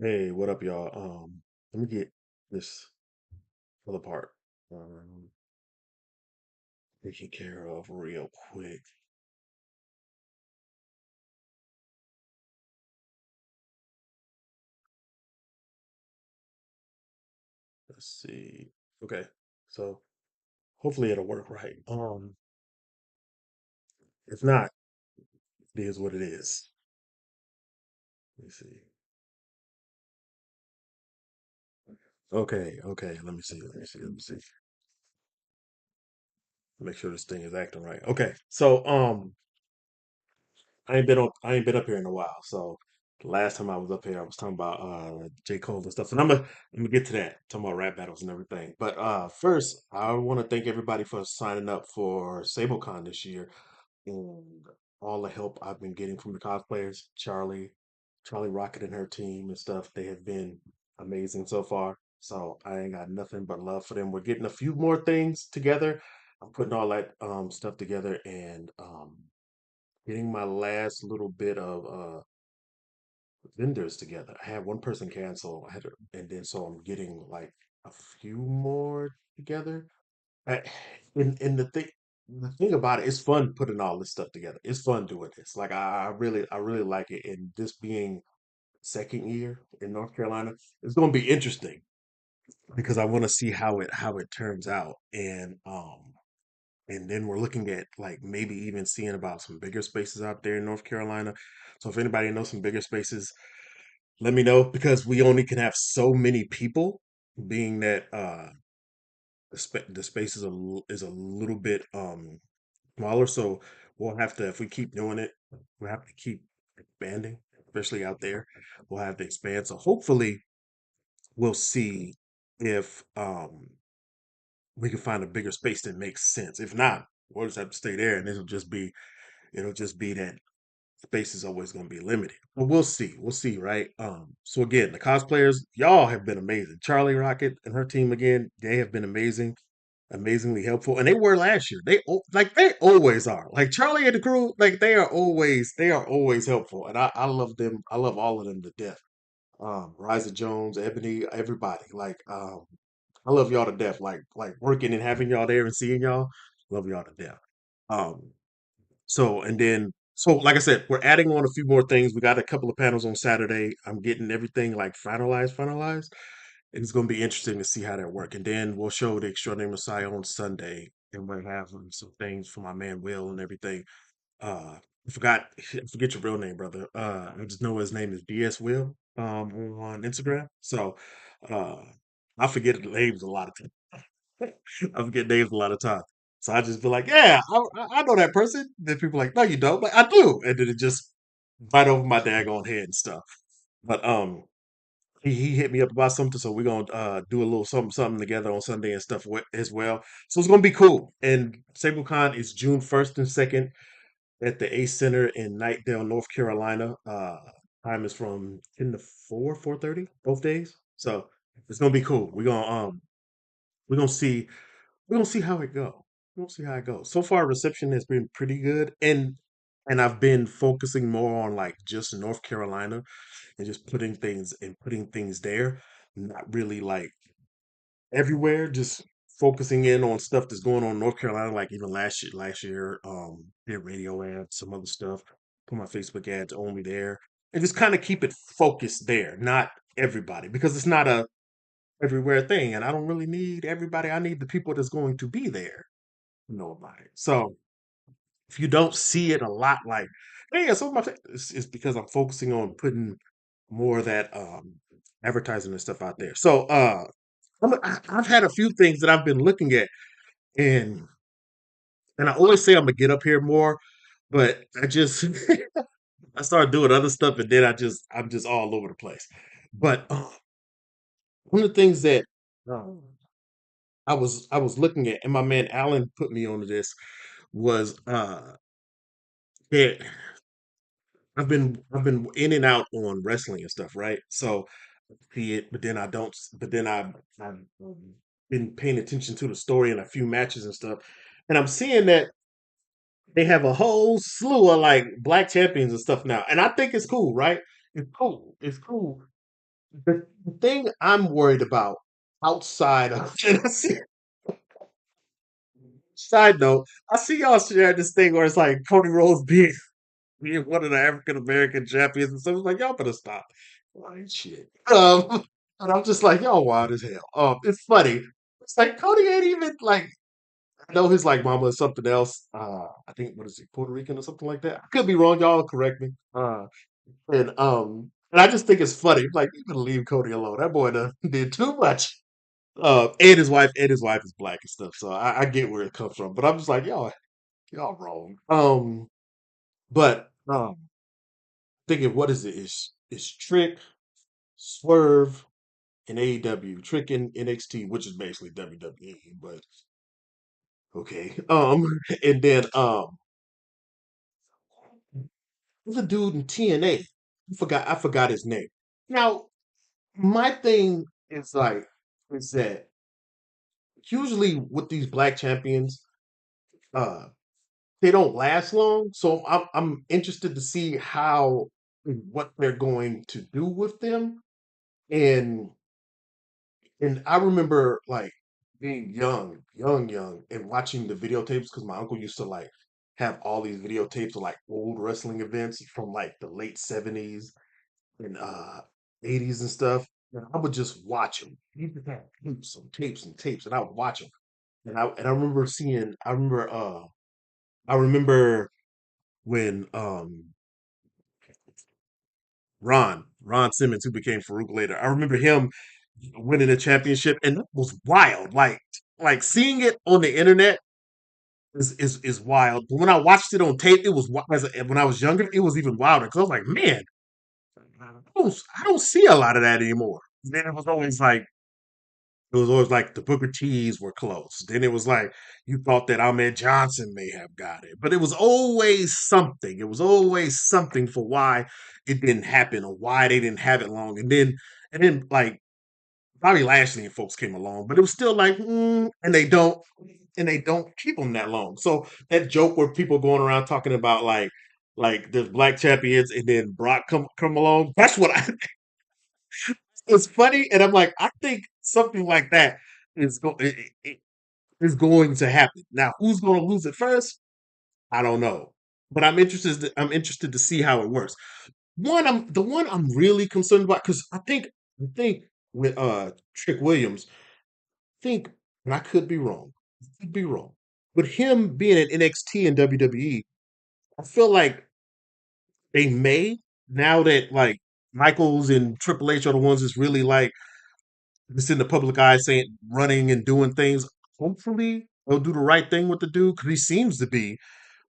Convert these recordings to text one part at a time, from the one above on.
Hey, what up, y'all? Let me get this other part taken care of real quick. Let's see. Okay, so hopefully it'll work right. If not, it is what it is. Let me see. Okay. Let me see. Let me see. Make sure this thing is acting right. Okay, so I ain't been up here in a while. So the last time I was up here, I was talking about J. Cole and stuff. And I'm gonna get to that, talking about rap battles and everything. But first I want to thank everybody for signing up for Sablecon this year and all the help I've been getting from the cosplayers, Charlie Rocket and her team and stuff. They have been amazing so far. So I ain't got nothing but love for them. We're getting a few more things together. I'm putting all that stuff together and getting my last little bit of vendors together. I had one person cancel. And then so I'm getting like a few more together. I, and the thing about it, it's fun putting all this stuff together. It's fun doing this. Like I really like it. And this being second year in North Carolina, it's going to be interesting because I want to see how it turns out. And then we're looking at like maybe even seeing about some bigger spaces out there in North Carolina. So if anybody knows some bigger spaces, let me know because we only can have so many people, being that the space is is a little bit smaller. So we'll have to, if we keep doing it, we'll have to keep expanding, especially out there. We'll have to expand. So hopefully we'll see if we can find a bigger space that makes sense. If not, we'll just have to stay there, and it'll just be that space is always going to be limited. But we'll see. We'll see, right? So again, the cosplayers, y'all have been amazing. Charlie Rocket and her team again, they have been amazing, amazingly helpful, and they were last year. Like they always are. Like Charlie and the crew, like they are always helpful, and I love them. I love all of them to death. Riza Jones, Ebony, everybody. I love y'all to death. Like working and having y'all there and seeing y'all, love y'all to death. Um, so like I said, we're adding on a few more things. We got a couple of panels on Saturday. I'm getting everything like finalized. And it's going to be interesting to see how that work. And then we'll show the Extraordinary Messiah on Sunday, and we'll have some things for my man Will and everything. I forget your real name, brother. I just know his name is BS Will on Instagram. So uh, I forget the names a lot of times. I forget names a lot of times. So I just be like, yeah, I know that person. Then people are like, no, you don't. Like, I do. And then it just right over my daggone head and stuff. But he hit me up about something, so we're gonna do a little something together on Sunday and stuff as well. So it's gonna be cool. And SableCon is June 1st and 2nd at the Ace Center in Knightdale, North Carolina. Time is from 10 to 4:30, both days. So it's gonna be cool. We're gonna see we're gonna see how it goes. We'll see how it goes. So far, reception has been pretty good, and I've been focusing more on like just North Carolina and just putting things there, not really like everywhere. Just focusing in on stuff that's going on in North Carolina. Like even last year, did radio ads, some other stuff. Put my Facebook ads only there, and just kind of keep it focused there, not everybody, because it's not a everywhere thing, and I don't really need everybody. I need the people that's going to be there to know about it. So if you don't see it a lot, like, hey, some of my it's because I'm focusing on putting more of that advertising and stuff out there. So I've had a few things that I've been looking at, and I always say I'm gonna get up here more, but I just I started doing other stuff, and then I'm just all over the place. But one of the things that uh, I was looking at, and my man Alan put me onto this was that I've been in and out on wrestling and stuff, right? So see it, but then I don't. But then I've been paying attention to the story and a few matches and stuff, and I'm seeing that they have a whole slew of like black champions and stuff now, and I think it's cool, right? It's cool. It's cool. The thing I'm worried about outside of side note, I see y'all share this thing where it's like Cody Rhodes being one of the African American champions, and so it's like y'all better stop. Like shit. And I'm just like y'all wild as hell. It's funny. It's like Cody ain't even like I know his like mama is something else. I think what is he, Puerto Rican or something like that. I could be wrong. Y'all correct me. And I just think it's funny. Like you can leave Cody alone. That boy done did too much. And his wife is black and stuff. So I get where it comes from. But I'm just like y'all wrong. But thinking what is it? Is Trick, Swerve, and AEW, Trick in NXT, which is basically WWE, but okay. And then there's a dude in TNA. I forgot his name. Now, my thing is like is that usually with these black champions, uh, they don't last long. So I'm interested to see how what they're going to do with them. And and I remember like being young, and watching the videotapes because my uncle used to like have all these videotapes of like old wrestling events from like the late '70s and '80s and stuff. And I would just watch them. He just had tapes and tapes, and I would watch them. And I remember seeing. I remember when Ron Simmons, who became Farouk later. I remember him winning a championship, and that was wild. Like seeing it on the internet is wild. But when I watched it on tape, it was when I was younger, it was even wilder because I was like, man, I don't see a lot of that anymore. Then it was always like the Booker T's were close. Then it was like you thought that Ahmed Johnson may have got it, but it was always something. It was always something for why it didn't happen or why they didn't have it long. And then like Bobby Lashley and folks came along, but it was still like, and they don't keep them that long. So that joke where people going around talking about like there's black champions and then Brock come along. That's what I it's funny, and I'm like, I think something like that is going to happen. Now, who's going to lose it first? I don't know, but I'm interested to see how it works. The one I'm really concerned about because I think with Trick Williams, I think, and I could be wrong, could be wrong, but him being in NXT and WWE, I feel like they may now that like Michaels and Triple H are the ones that's really like it's in the public eye saying running and doing things. Hopefully, they'll do the right thing with the dude because he seems to be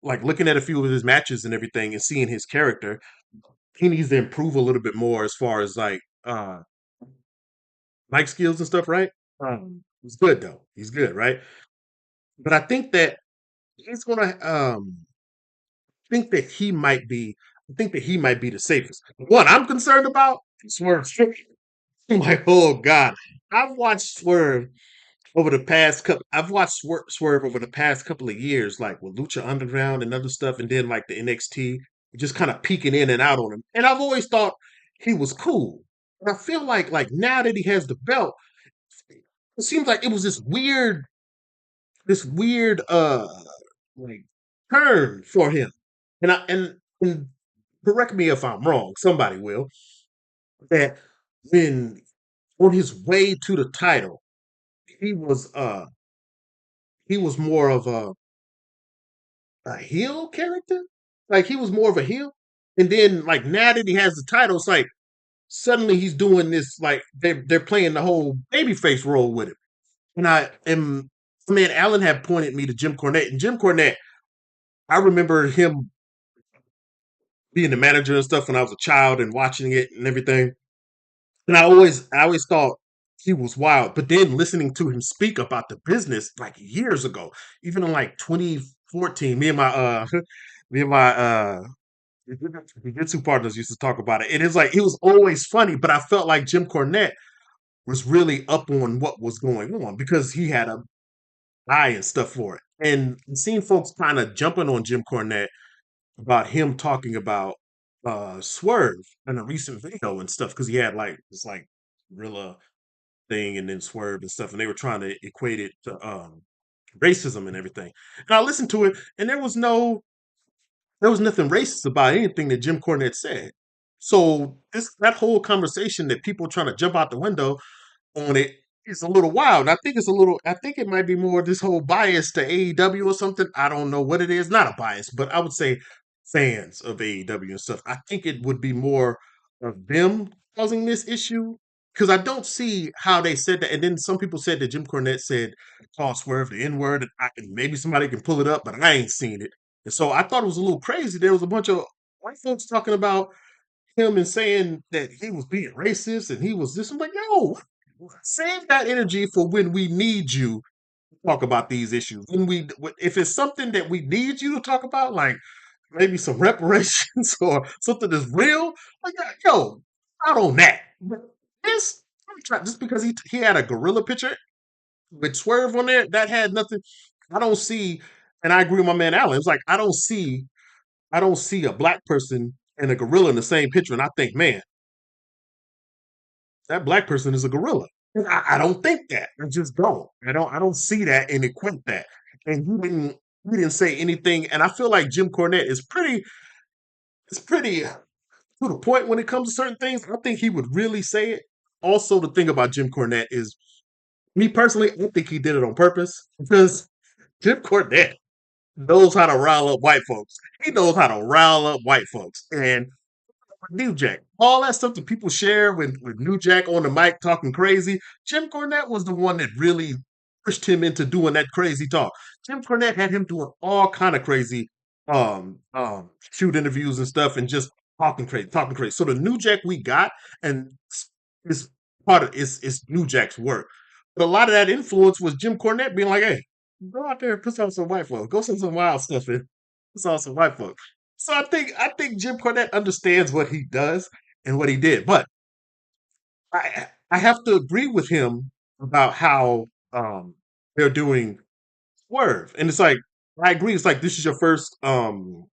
like looking at a few of his matches and everything and seeing his character. He needs to improve a little bit more as far as like mic skills and stuff, right? He's good though. He's good, right? But I think that he's gonna think that he might be. I think that he might be the safest. What I'm concerned about, Swerve Strickland. I'm like, oh God, I've watched Swerve I've watched Swerve over the past couple of years, like with Lucha Underground and other stuff, and then like the NXT, just kind of peeking in and out on him. And I've always thought he was cool. And I feel like now that he has the belt, it seems like it was this weird like turn for him. And correct me if I'm wrong, somebody will, that when on his way to the title, he was uh he was more of a heel character. Like he was more of a heel. And then like now that he has the title, it's like suddenly he's doing this like they're playing the whole babyface role with him. And man, Alan had pointed me to Jim Cornette. And Jim Cornette, I remember him being the manager and stuff when I was a child and watching it and everything. And I always thought he was wild. But then listening to him speak about the business like years ago, even in like 2014, me and my jiu-jitsu partners used to talk about it. And it's like it was always funny, but I felt like Jim Cornette was really up on what was going on because he had a eye and stuff for it. And seeing folks kind of jumping on Jim Cornette about him talking about Swerve in a recent video and stuff because he had like this like gorilla thing and then Swerve and stuff, and they were trying to equate it to racism and everything. And I listened to it, and there was nothing racist about anything that Jim Cornette said. So this that whole conversation that people trying to jump out the window on it is a little wild. I think it's a little. I think it might be more this whole bias to AEW or something. I don't know what it is. Not a bias, but I would say fans of AEW and stuff. I think it would be more of them causing this issue because I don't see how they said that. And then some people said that Jim Cornette said call Swerve the N word, and maybe somebody can pull it up, but I ain't seen it. And so I thought it was a little crazy. There was a bunch of white folks talking about him and saying that he was being racist and he was this. I'm like, yo, save that energy for when we need you to talk about these issues. When we, if it's something that we need you to talk about, like maybe some reparations or something that's real, like yo, out on that. But this, just because he had a gorilla picture with Swerve on there, that had nothing. I don't see, and I agree with my man Allen. It's like I don't see a black person and a gorilla in the same picture, and I think, man, that black person is a gorilla. I don't think that. I just don't. I don't see that and equate that. And he didn't say anything. And I feel like Jim Cornette is pretty to the point when it comes to certain things. I think he would really say it. Also, the thing about Jim Cornette is me personally, I think he did it on purpose because Jim Cornette knows how to rile up white folks. He knows how to rile up white folks. And New Jack. All that stuff that people share with New Jack on the mic talking crazy. Jim Cornette was the one that really pushed him into doing that crazy talk. Jim Cornette had him doing all kind of crazy shoot interviews and stuff and just talking crazy, talking crazy. So the New Jack we got and is part of is New Jack's work. But a lot of that influence was Jim Cornette being like, hey, go out there and piss off some white folks. Go send some wild stuff in. Piss off some white folks. So I think Jim Cornette understands what he does and what he did. But I have to agree with him about how they're doing Swerve. And it's like I agree, it's like this is your first oh,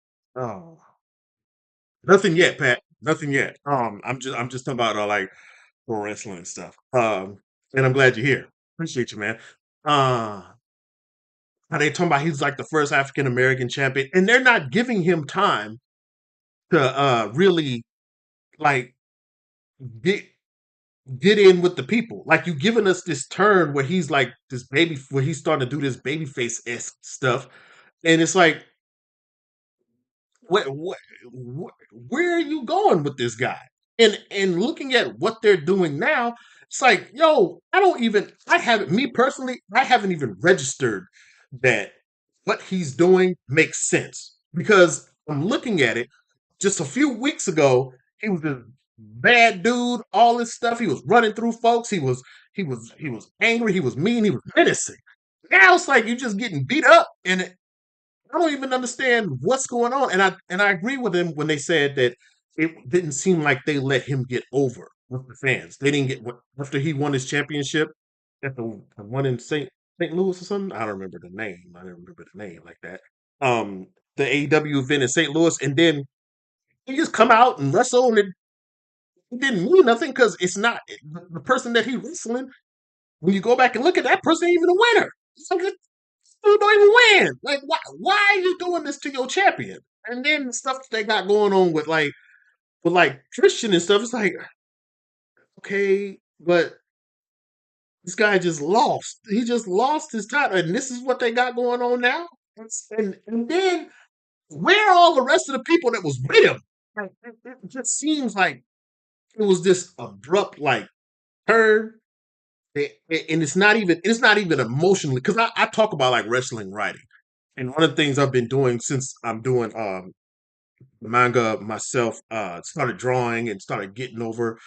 nothing yet, Pat. Nothing yet. I'm just talking about like pro wrestling and stuff. And I'm glad you're here. Appreciate you, man. Uh how they talking about he's like the first African American champion, and they're not giving him time to really like get get in with the people. Like you giving us this turn where he's like this baby, where he's starting to do this baby face esque stuff, and it's like, where are you going with this guy? And looking at what they're doing now, it's like, yo, I haven't me personally, I haven't even registered that what he's doing makes sense because I'm looking at it just a few weeks ago, he was this bad dude, all this stuff. He was running through folks. He was angry. He was mean. He was menacing. Now it's like you're just getting beat up, and I don't even understand what's going on. And I agree with them when they said that it didn't seem like they let him get over with the fans. They didn't get after he won his championship at the one in St. Louis or something. I don't remember the name. I don't remember the name like that. The AEW event in St. Louis, and then he just come out and wrestle, and it didn't mean nothing because it's not the person that he wrestling. When you go back and look at that person, ain't even a winner. It's like, dude don't even win. Like, why are you doing this to your champion? And then the stuff that they got going on with like Christian and stuff. It's like, okay, but this guy just lost. He just lost his title, and this is what they got going on now. And then where are all the rest of the people that was with him? Like, it just seems like it was this abrupt like turn. And it's not even emotionally because I talk about like wrestling writing. And one of the things I've been doing since I'm doing manga myself, started drawing and started getting over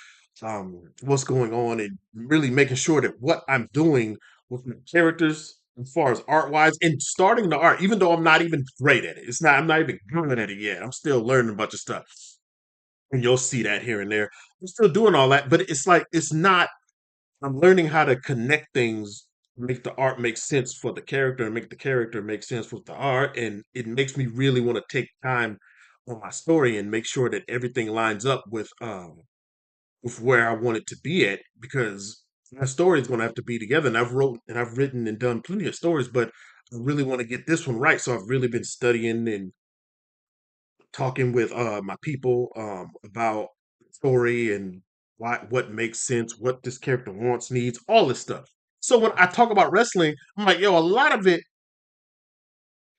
what's going on and really making sure that what I'm doing with the characters as far as art wise and starting the art, even though I'm not even great at it. I'm not even good at it yet. I'm still learning a bunch of stuff. And you'll see that here and there. I'm still doing all that, but it's like it's not I'm learning how to connect things, make the art make sense for the character, and make the character make sense with the art, and it makes me really want to take time on my story and make sure that everything lines up with where I want it to be at, because my story is going to have to be together. And I've written and done plenty of stories, but I really want to get this one right. So I've really been studying and talking with my people about the story and what makes sense, what this character wants, needs, all this stuff. So when I talk about wrestling, I'm like, yo, a lot of it,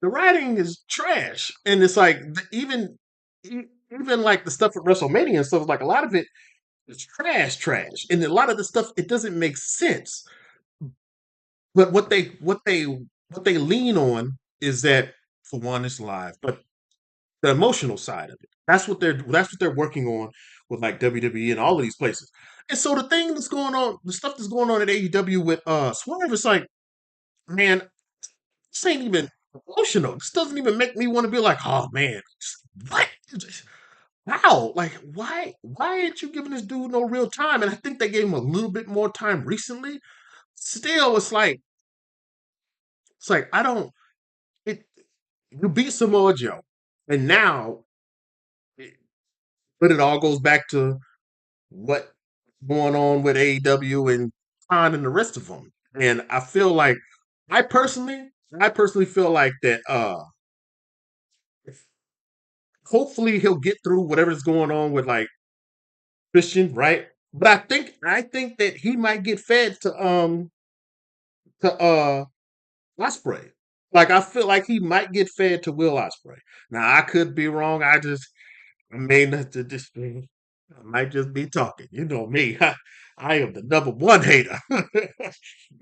the writing is trash, and it's like even like the stuff at WrestleMania and stuff, like a lot of it is trash, and a lot of the stuff it doesn't make sense. But what they lean on is that, for one, it's live, but the emotional side of it. That's what they're working on with like WWE and all of these places. And so the thing that's going on, the stuff that's going on at AEW with Swerve, it's like, man, this ain't even emotional. This doesn't even make me want to be like, oh man, what? Wow, like why ain't you giving this dude no real time? And I think they gave him a little bit more time recently. Still, it's like I don't it you beat Samoa Joe, and now it, but it all goes back to what going on with AEW and Khan and the rest of them. And I feel like I personally, I personally feel like that. Hopefully he'll get through whatever's going on with like Christian, right? But I think that he might get fed to Osprey. Like I feel like he might get fed to Will Osprey. Now I could be wrong. I may not to just be, I might just be talking. You know me. I am the number one hater.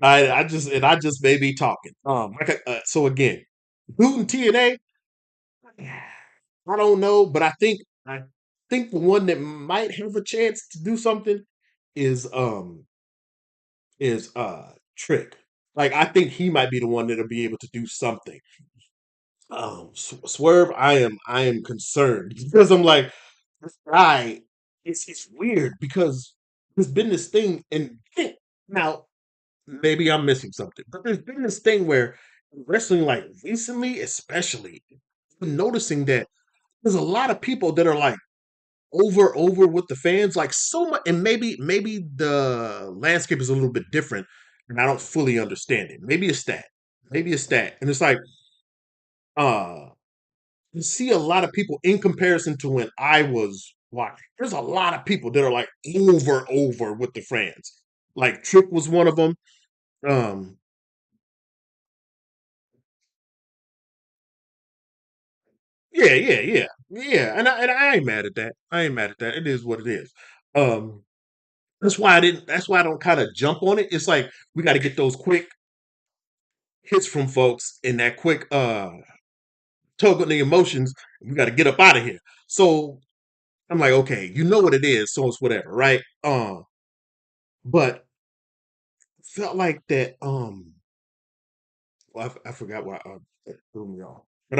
I just may be talking. So again, Boot and TNA, I don't know, but I think the one that might have a chance to do something is Trick. Like I think he might be the one that'll be able to do something. Swerve, I am concerned because I'm like, this guy. It's weird because there's been this thing, and now maybe I'm missing something, but there's been this thing where wrestling, like recently, especially, I've been noticing that there's a lot of people that are like over with the fans, like so much, and maybe the landscape is a little bit different, and I don't fully understand it. Maybe it's that, and it's like uh you see a lot of people in comparison to when I was watching. There's a lot of people that are like over with the fans. Like Trick was one of them. Um, yeah, and I ain't mad at that. I ain't mad at that. It is what it is. Um, that's why I didn't. That's why I don't kind of jump on it. It's like we got to get those quick hits from folks and that quick tug on the emotions. We got to get up out of here. So I'm like, okay, you know what it is, so it's whatever, right? But felt like that. Well, I forgot why that threw me off. But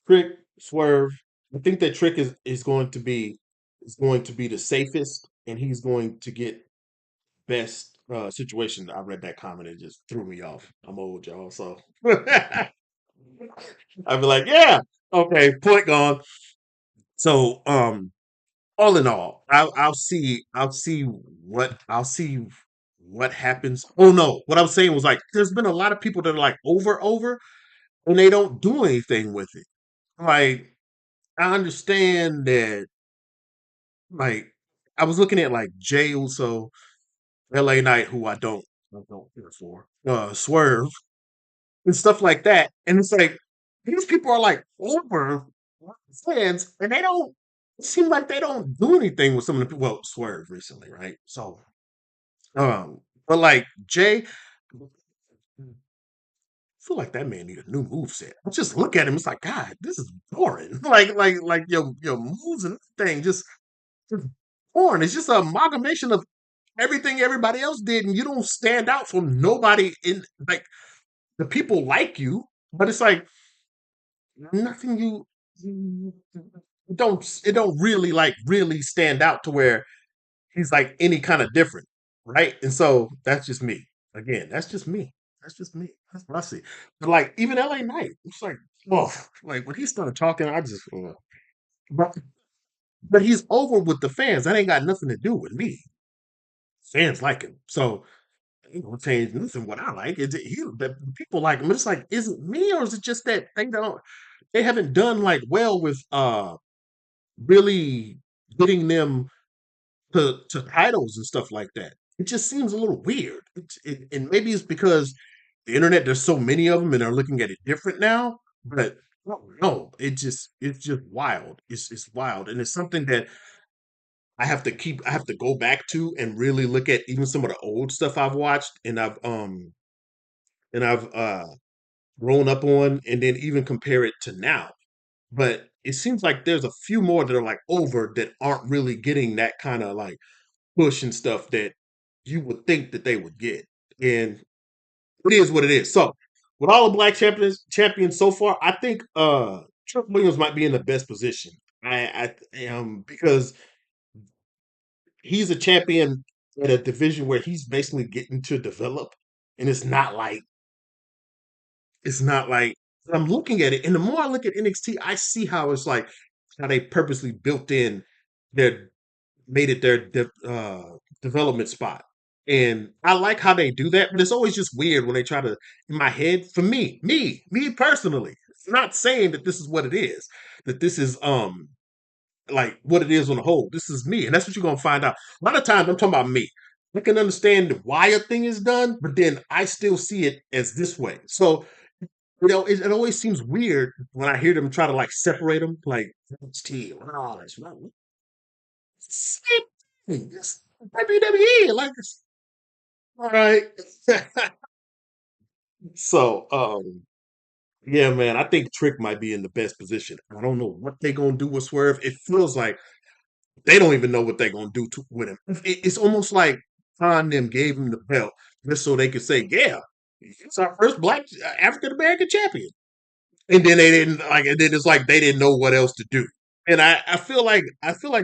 Trick Swerve. I think that Trick is going to be the safest, and he's going to get best situation. I read that comment, it just threw me off. I'm old, y'all, so I'd be like, yeah, okay, point gone. So all in all, I'll see what happens. Oh no, what I was saying was like there's been a lot of people that are like over and they don't do anything with it. Like I understand that like I was looking at like Jay Uso, LA Knight, who I don't care for, Swerve and stuff like that. And it's like these people are like over fans and they don't it seems like they don't do anything with some of the people. Well, Swerve recently, right? So but like Jay, feel like that man need a new move set. Just look at him, it's like, God, this is boring. Like your moves and thing just boring. It's just an amalgamation of everything everybody else did, and you don't stand out from nobody in like the people like you, but it's like nothing you it don't really like really stand out to where he's like any kind of different, right? And so that's just me. Again, that's just me. That's just me. That's what I see. But like even LA Knight, it's like, oh, like when he started talking, I just but but he's over with the fans. That ain't got nothing to do with me. Fans like him, so ain't gonna change nothing what I like. But people like him. It's like, is it me or is it just that they haven't done like well with really getting them to titles and stuff like that. It just seems a little weird. And maybe it's because the internet, there's so many of them and they're looking at it different now. But I don't know. It's just wild. It's wild. And it's something that I have to go back to and really look at even some of the old stuff I've watched and I've grown up on and then even compare it to now. But it seems like there's a few more that are like over that aren't really getting that kind of like push and stuff that you would think that they would get. And it is what it is. So with all the black champions so far, I think Trent Williams might be in the best position. I because he's a champion in a division where he's basically getting to develop. And it's not like I'm looking at it, and the more I look at NXT, I see how it's like how they purposely built in their made it their development spot. And I like how they do that, but it's always just weird when they try to, in my head, for me personally, it's not saying that this is what it is, that this is like what it is on the whole. This is me, and that's what you're gonna find out. A lot of times I'm talking about me. I can understand why a thing is done, but then I still see it as this way. So it always seems weird when I hear them try to like separate them, like NXT, Raw, same thing. It's WWE. Like, all right. So, yeah, man, I think Trick might be in the best position. I don't know what they're gonna do with Swerve. It feels like they don't even know what they're gonna do with him. It's almost like Khan them gave him the belt just so they could say, "Yeah, it's our first black African American champion." And then they didn't like, and then it's like they didn't know what else to do. And I feel like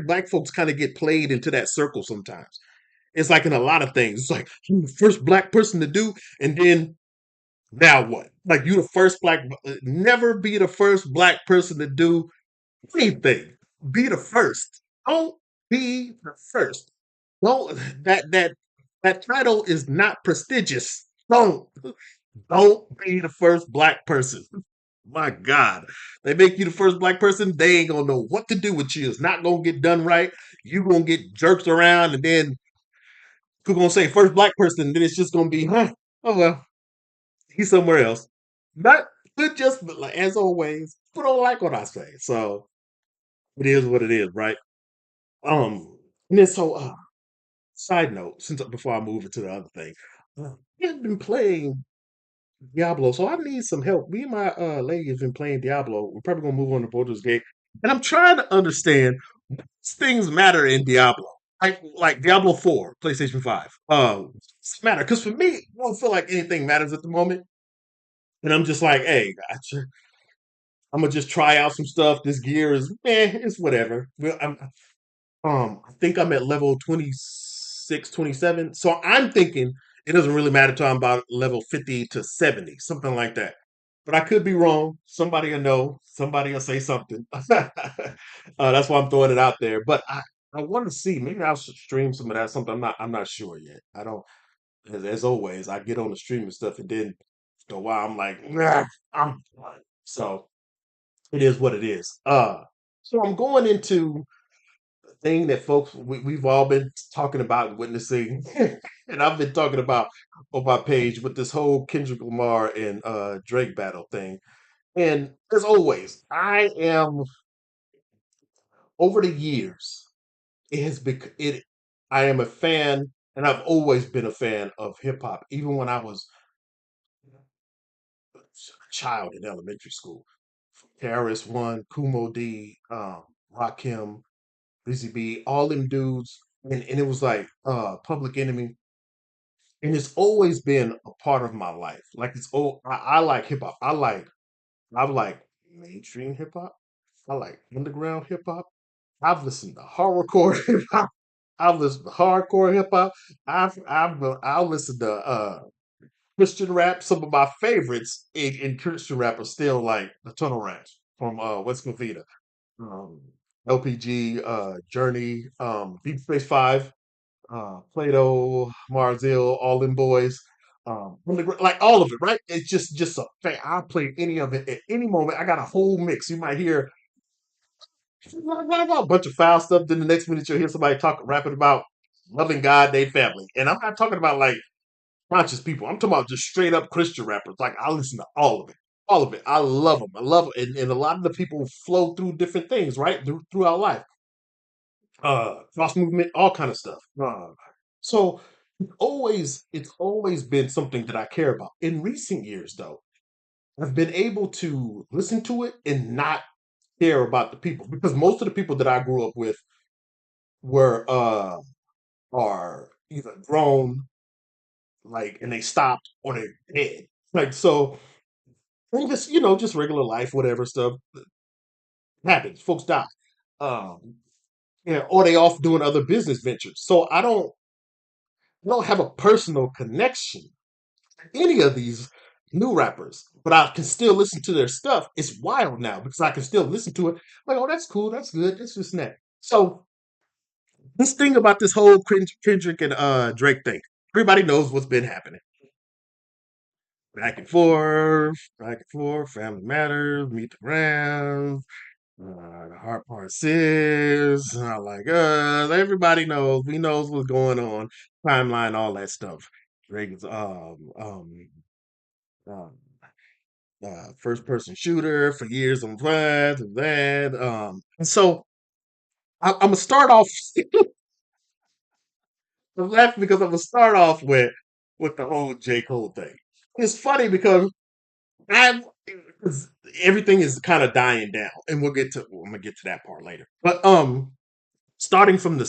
black folks kind of get played into that circle sometimes. It's like in a lot of things. It's like you the first black person to do, and then now what? Like you the first never be the first black person to do anything. Be the first. Don't be the first. Don't that that title is not prestigious. Don't be the first black person. My God, they make you the first black person. They ain't gonna know what to do with you. It's not gonna get done right. You gonna get jerked around, and then we're gonna say first black person, then it's just gonna be, huh? Oh well, he's somewhere else. Not good, just but like as always. People don't like what I say, so it is what it is, right? And then side note, since before I move into the other thing, I've been playing Diablo, so I need some help. Me and my lady have been playing Diablo. We're probably gonna move on to Baldur's Gate, and I'm trying to understand what things matter in Diablo. Like Diablo 4, PlayStation 5. What's matter? Because for me, I don't feel like anything matters at the moment. And I'm just like, hey, I'm gonna just try out some stuff. This gear is it's whatever. I think I'm at level 26, 27. So I'm thinking it doesn't really matter till I'm about level 50 to 70, something like that. But I could be wrong. Somebody will know. Somebody will say something. That's why I'm throwing it out there. But I want to see. Maybe I'll stream some of that. Something I'm not sure yet. I don't. As always, I get on the streaming stuff, and then after a while, I'm like, nah, I'm done. So it is what it is. So I'm going into thing that folks we've all been talking about and witnessing, and I've been talking about on my page with this whole Kendrick Lamar and Drake battle thing. And as always, I am over the years. It has become it. I am a fan, and I've always been a fan of hip hop, even when I was a child in elementary school. Terrorist One, Kumo D, Rakim, Busy B, all them dudes, and it was like Public Enemy, and it's always been a part of my life. Like I like hip hop. I like mainstream hip hop. I like underground hip hop. I've listened to horrorcore hip hop. I've listened to hardcore hip hop. I'll listen to Christian rap. Some of my favorites in Christian rap are still like the Tunnel Rats from West Covina. LPG, Journey, Deep Space Five, Plato, Marzil, all them boys. Like all of it, right? It's just a I'll play any of it at any moment. I got a whole mix. You might hear a bunch of foul stuff. Then the next minute you'll hear somebody rapping about loving God, their family. And I'm not talking about like conscious people. I'm talking about just straight up Christian rappers. Like I listen to all of it. All of it. I love them. I love it. And a lot of the people flow through different things, right? Throughout life. Cross movement, all kind of stuff. So it's always been something that I care about. In recent years, though, I've been able to listen to it and not care about the people because most of the people that I grew up with were are either grown, like, and they stopped or they're dead. Like so, and just just regular life, whatever stuff happens. Folks die, um, yeah, or they off doing other business ventures. So I don't have a personal connection to any of these new rappers, but I can still listen to their stuff. It's wild now because I can still listen to it. Like, oh, that's cool, that's good, that's just that. So this thing about this whole Kendrick and Drake thing, everybody knows what's been happening. Back and forth, Family Matters, Meet the Rams, the Hard Part Sis, like everybody knows, we knows what's going on, timeline, all that stuff. Drake's um first person shooter for years on Vlad and that. And so I'm gonna start off. I'm laughing because I'm gonna start off with the whole J. Cole thing. It's funny because I 'cause everything is kind of dying down, and I'm gonna get to that part later. But starting from the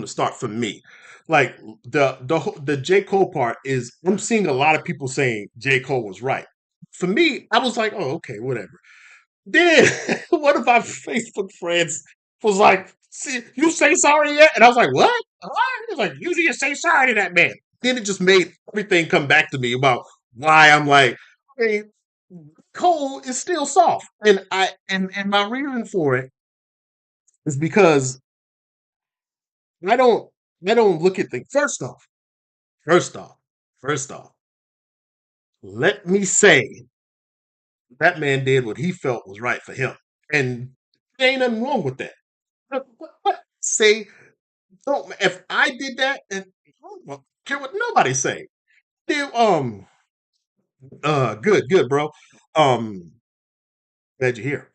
start for me, like the J. Cole part is I'm seeing a lot of people saying J. Cole was right. For me, I was like, oh, okay, whatever. Then one of my Facebook friends was like, "See, you say sorry yet?" And I was like, "What? What?" He was like, "You need to say sorry to that man." Then it just made everything come back to me about why I'm like, "Hey, Cole is still soft," and and my reason for it is because I don't I don't look at things. First off, first off, let me say that man did what he felt was right for him, and there ain't nothing wrong with that. What? Say don't if I did that and I don't care what nobody say. Then good, bro. Um glad you're here.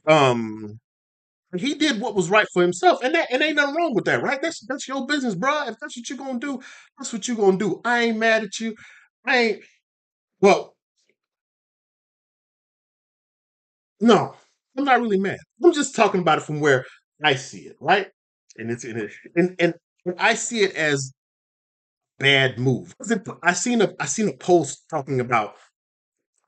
He did what was right for himself, and that and ain't nothing wrong with that, right? That's your business, bro. If that's what you're gonna do, that's what you're gonna do. I ain't mad at you. I ain't well, no, I'm not really mad. I'm just talking about it from where I see it, right? And it's in it and I see it as bad move. 'Cause I seen a post talking about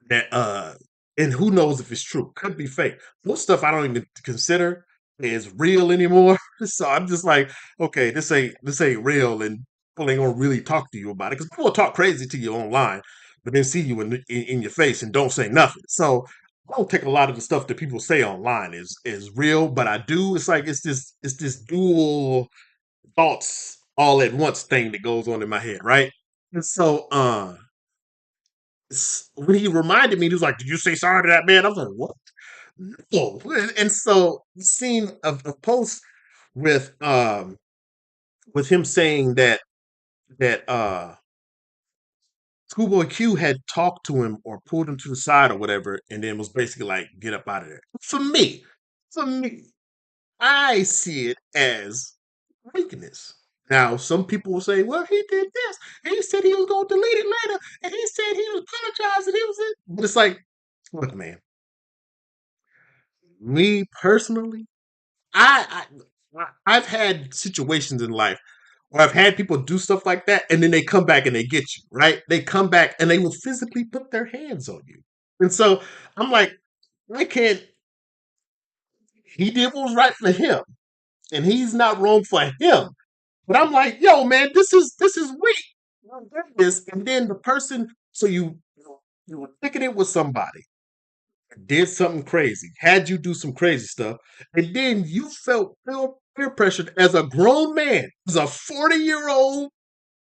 that and who knows if it's true, could be fake. Most stuff I don't even consider is real anymore. So I'm just like, okay, this ain't real, and people ain't gonna really talk to you about it because people will talk crazy to you online, but then see you in your face and don't say nothing. So I don't take a lot of the stuff that people say online is real, but I do. It's like it's this dual thoughts all at once thing that goes on in my head, right? And so when he reminded me, he was like, "Did you say sorry to that man?" I was like, "What?" No. And so seeing a post with with him saying that Schoolboy Q had talked to him or pulled him to the side or whatever, and then was basically like, "Get up out of there." For me, I see it as weakness. Now, some people will say, "Well, he did this. And he said he was going to delete it later, and he said he was apologizing. He was it." But it's like, look, man, me personally, I, I've had situations in life where I've had people do stuff like that, and then they come back and they get you, right? They come back and they will physically put their hands on you. And so I'm like, I can't. He did what was right for him, and he's not wrong for him. But I'm like, yo, man, this is weak. You get this, and then the person, so you were kicking it with somebody. did something crazy, had you do some crazy stuff, and then you felt peer pressured as a grown man, as a 40-year-old,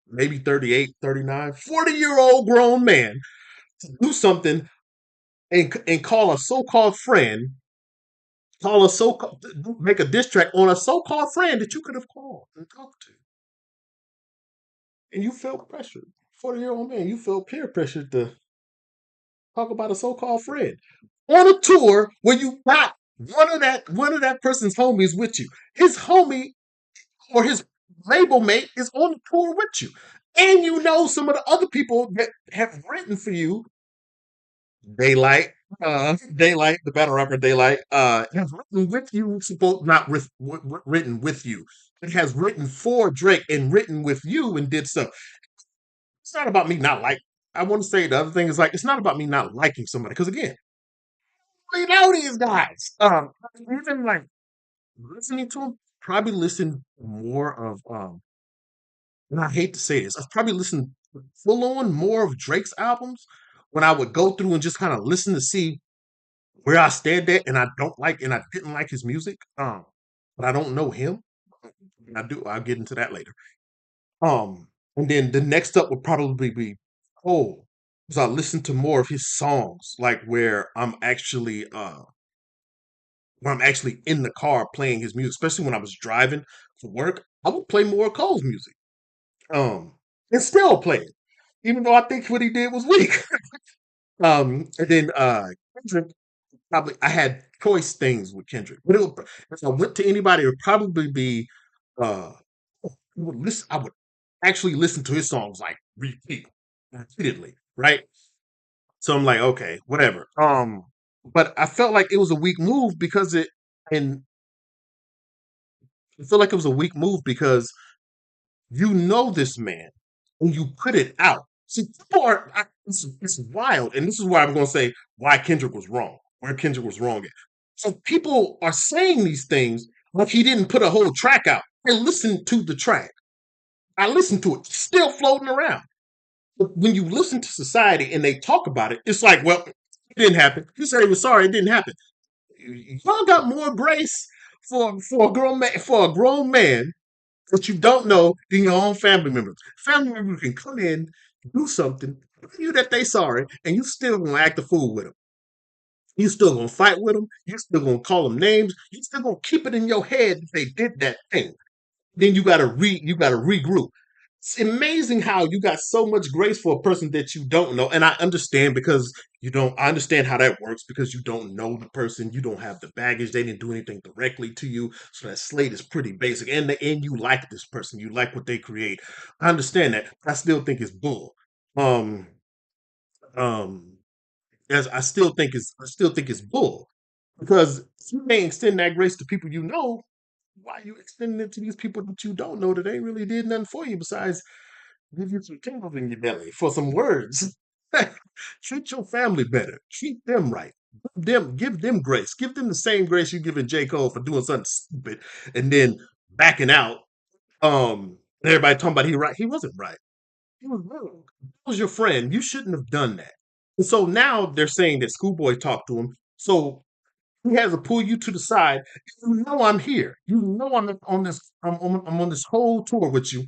maybe 38, 39, 40-year-old grown man to do something and call a so-called friend, call a so make a diss track on a so-called friend that you could have called and talked to, and you felt pressured. 40-year-old man, you felt peer pressured to talk about a so-called friend on a tour where you got one of that person's homies with you. His homie or his label mate is on the tour with you, and you know some of the other people that have written for you. Daylight, the battle rapper Daylight, has written with you, supposed not written with you. It has written for Drake and written with you and did stuff. It's not about me not like. I want to say the other thing is like it's not about me not liking somebody because again, we know these guys. Even like listening to them, probably listen more of and I hate to say this, I've probably listened full on more of Drake's albums when I would go through and just kind of listen to see where I stand at, and I don't like and I didn't like his music. But I don't know him. I do. I'll get into that later. And then the next up would probably be Cole, because I listen to more of his songs, like where I'm actually in the car playing his music, especially when I was driving for work. I would play more of Cole's music. And still play it, even though I think what he did was weak. And then Kendrick, probably I had choice things with Kendrick. But if I went to anybody, it would probably be uh I would actually listen to his songs like repeatedly, right? So I'm like, okay, whatever. But I felt like it was a weak move because and I feel like it was a weak move because you know this man and you put it out. See, it's wild, and this is why I'm going to say why Kendrick was wrong, where Kendrick was wrong at. So people are saying these things like he didn't put a whole track out. I listened to the track. I listened to it, still floating around. But when you listen to society and they talk about it, it's like, well, it didn't happen. He said he was sorry, it didn't happen. Y'all got more grace for a grown man that you don't know than your own family members. Family members can come in, do something, tell you that they sorry, and you still gonna act a fool with them. You still gonna fight with them. You still gonna call them names. You still gonna keep it in your head that they did that thing. Then you gotta regroup. It's amazing how you got so much grace for a person that you don't know. And I understand because I understand how that works because you don't know the person, you don't have the baggage, they didn't do anything directly to you. So that slate is pretty basic. And you like this person, you like what they create. I understand that. I still think it's bull. Um um as I still think it's bull. Because if you can't extend that grace to people you know, why are you extending it to these people that you don't know that ain't really did nothing for you besides give you some tingles in your belly for some words? Treat your family better. Treat them right. Give them grace. Give them the same grace you giving J. Cole for doing something stupid and then backing out. Everybody talking about he right. He wasn't right. He was wrong. That was your friend. You shouldn't have done that. And so now they're saying that Schoolboy talked to him. So he has to pull you to the side. You know I'm here. You know I'm on this. I'm on this whole tour with you.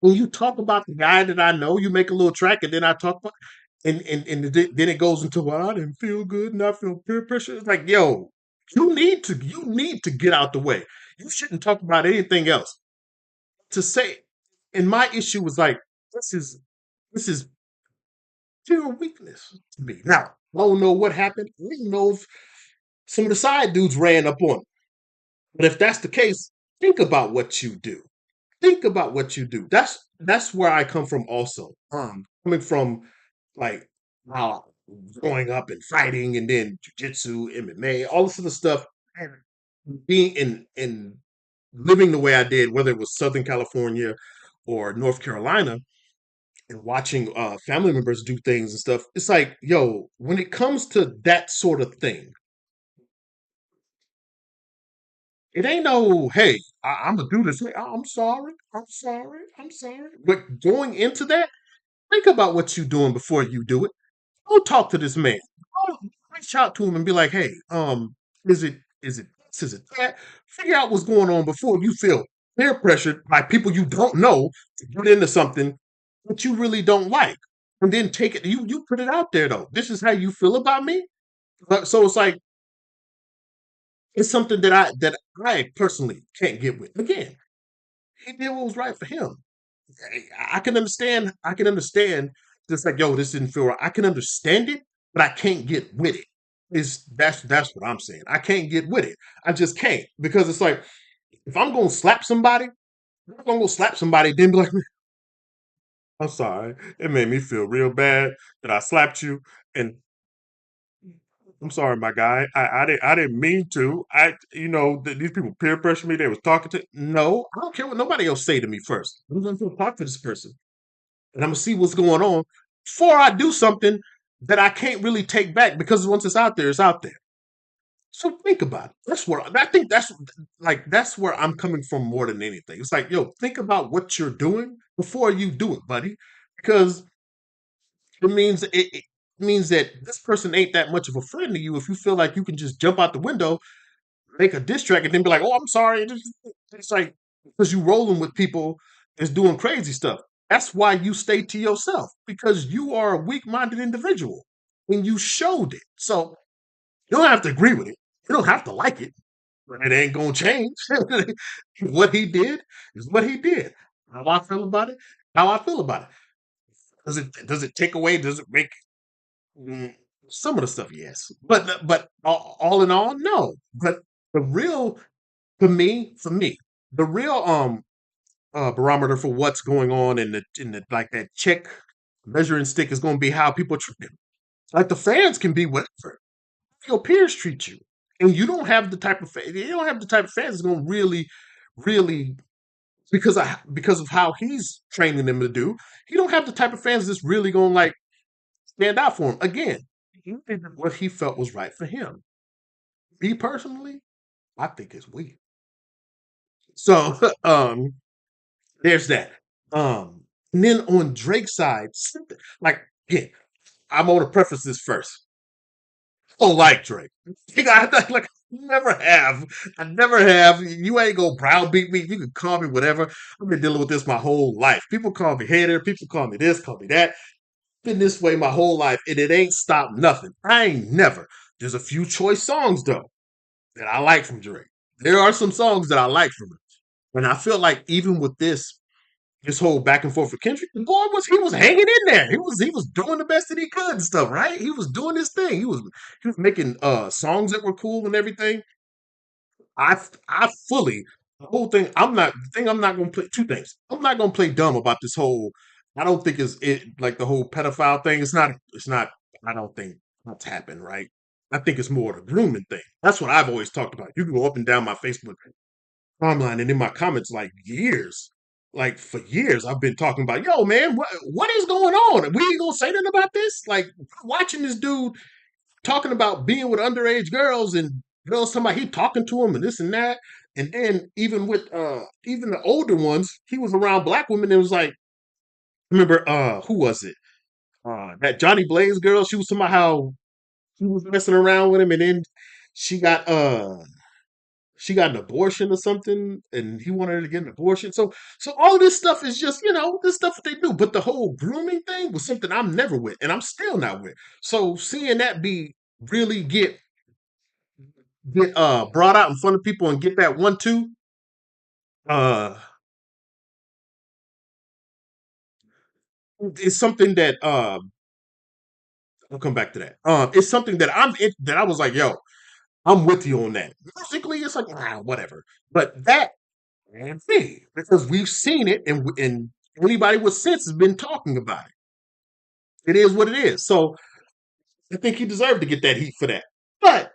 When you talk about the guy that I know, you make a little track, and then I talk about, then it goes into well, I didn't feel good, and I feel peer pressure. It's like, yo, you need to get out the way. You shouldn't talk about anything else. To say, and my issue was like, this is this is pure weakness to me. Now I don't know what happened. I don't know if some of the side dudes ran up on him. But if that's the case, think about what you do. Think about what you do. That's where I come from also. Coming from like uh, growing up and fighting and then jujitsu, MMA, all this other stuff, and being in living the way I did, whether it was Southern California or North Carolina, and watching family members do things and stuff. It's like, yo, when it comes to that sort of thing, it ain't no, hey, I'm gonna do this. Hey, I'm sorry, I'm sorry, I'm sorry. But going into that, think about what you're doing before you do it. Go talk to this man. reach out to him and be like, hey, is it this, is it that? Figure out what's going on before you feel peer pressured by people you don't know to get into something that you really don't like. And then take it, you put it out there though. This is how you feel about me. So it's like it's something that I personally can't get with. Again, he did what was right for him. I can understand. I can understand. Just like, yo, this didn't feel right. I can understand it, but I can't get with it. Is that's what I'm saying. I can't get with it. I just can't because it's like if I'm gonna slap somebody, I'm gonna go slap somebody. Then be like, I'm sorry. It made me feel real bad that I slapped you, and I'm sorry, my guy. I didn't mean to. These people peer pressure me. They was talking to. No, I don't care what nobody else say to me first. I'm gonna go talk to this person, and I'm gonna see what's going on before I do something that I can't really take back because once it's out there, it's out there. So think about it. That's where I think that's where I'm coming from more than anything. It's like, yo, think about what you're doing before you do it, buddy, because it means that this person ain't that much of a friend to you if you feel like you can just jump out the window, make a diss track, and then be like, "Oh, I'm sorry." It's like because you rolling with people that's doing crazy stuff. That's why you stay to yourself because you are a weak-minded individual, and you showed it. So you don't have to agree with it. You don't have to like it. It ain't gonna change. What he did is what he did. How I feel about it. How I feel about it. Does it take away? Does it make Mm, some of the stuff, yes, but all in all, no. But the real, for me, the real barometer for what's going on in the like that check measuring stick is going to be how people treat him. Like the fans can be whatever your peers treat you, and you don't have the type of fans that's going to really because of how he's training them to do. You don't have the type of fans that's really going to like stand out for him. Again, he did what he felt was right for him. Me personally, I think it's weird. So there's that. And then on Drake's side, like again, I'm gonna preface this first. I don't like Drake. Like never have. I never have. You ain't gonna browbeat me. You can call me whatever. I've been dealing with this my whole life. People call me hater. People call me this, call me that. Been this way my whole life, and it ain't stopped nothing. I ain't never. There's a few choice songs though that I like from Drake. There are some songs that I like from him. And I feel like even with this whole back and forth with Kendrick, the boy was hanging in there. He was doing the best that he could and stuff, right? He was doing his thing. He was making songs that were cool and everything. I fully the whole thing. I'm not gonna play two things. I'm not gonna play dumb about this whole. I don't think it's it like the whole pedophile thing. It's not. I don't think that's happened, right? I think it's more the grooming thing. That's what I've always talked about. You can go up and down my Facebook timeline and in my comments like for years I've been talking about, yo man, what is going on? We ain't gonna say nothing about this. Like watching this dude talking about being with underage girls and girls talking about he talking to him and this and that. And then even with even the older ones, he was around black women and was like, remember who was it? That Johnny Blaze girl, she was talking about how she was messing around with him and then she got uh she got an abortion or something and he wanted her to get an abortion. So all of this stuff is just, this stuff that they do. But the whole grooming thing was something I'm never with and I'm still not with. So seeing that be really get brought out in front of people and get that 1-2, uh it's something that I'll come back to that. It's something that that I was like, yo, I'm with you on that. Musically, it's like, whatever. But that and me, because we've seen it and anybody with sense has been talking about it. It is what it is. So I think he deserved to get that heat for that. But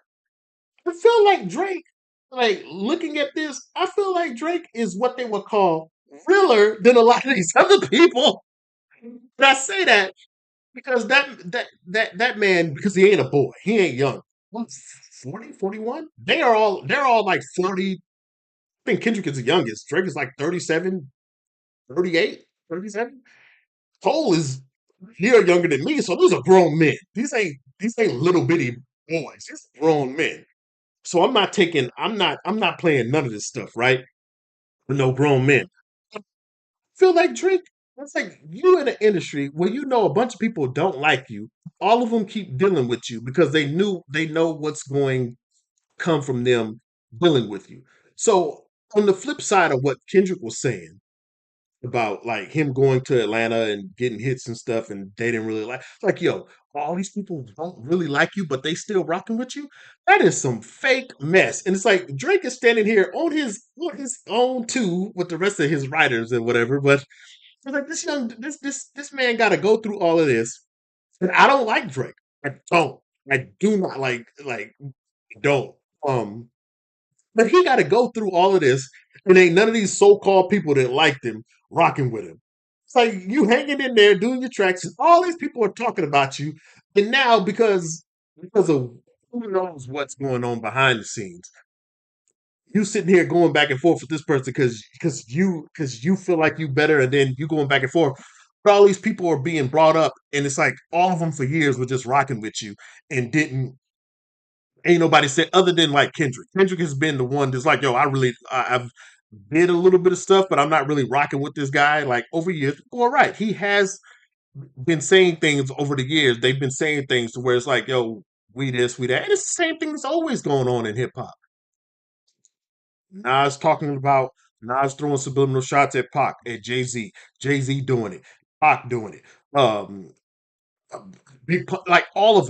I feel like Drake, like looking at this, I feel like Drake is what they would call realer than a lot of these other people. And I say that because that man, because he ain't a boy, he ain't young. What, 40, 41? They're all like 40. I think Kendrick is the youngest. Drake is like 37, 38, 37. Cole is a year younger than me, so these are grown men. These ain't little bitty. boys, it's grown men. So I'm not playing none of this stuff, right? With no grown men. I feel like Drake, it's like you in an industry where you know a bunch of people don't like you. All of them keep dealing with you because they know what's going to come from them dealing with you. So on the flip side of what Kendrick was saying, about like him going to Atlanta and getting hits and stuff, and they didn't really like yo, all these people don't really like you, but they still rocking with you. That is some fake mess. And it's like Drake is standing here on his own too with the rest of his writers and whatever. But it's like this man got to go through all of this, and I don't like Drake. I don't. I do not like don't. Um, but he got to go through all of this, and ain't none of these so-called people that liked him rocking with him. It's like you hanging in there doing your tracks, and all these people are talking about you, and now because of who knows what's going on behind the scenes, you sitting here going back and forth with this person because you feel like you better, and then you going back and forth. But all these people are being brought up, and it's like all of them for years were just rocking with you and didn't ain't nobody said other than like Kendrick. Kendrick has been the one that's like, yo, I've did a little bit of stuff, but I'm not really rocking with this guy. Like over years, all right, he has been saying things over the years. They've been saying things to where it's like, yo, we this, we that, and it's the same thing that's always going on in hip hop. Nas talking about Nas throwing subliminal shots at Pac, at Jay Z, Jay Z doing it, Pac doing it. Uh, like all of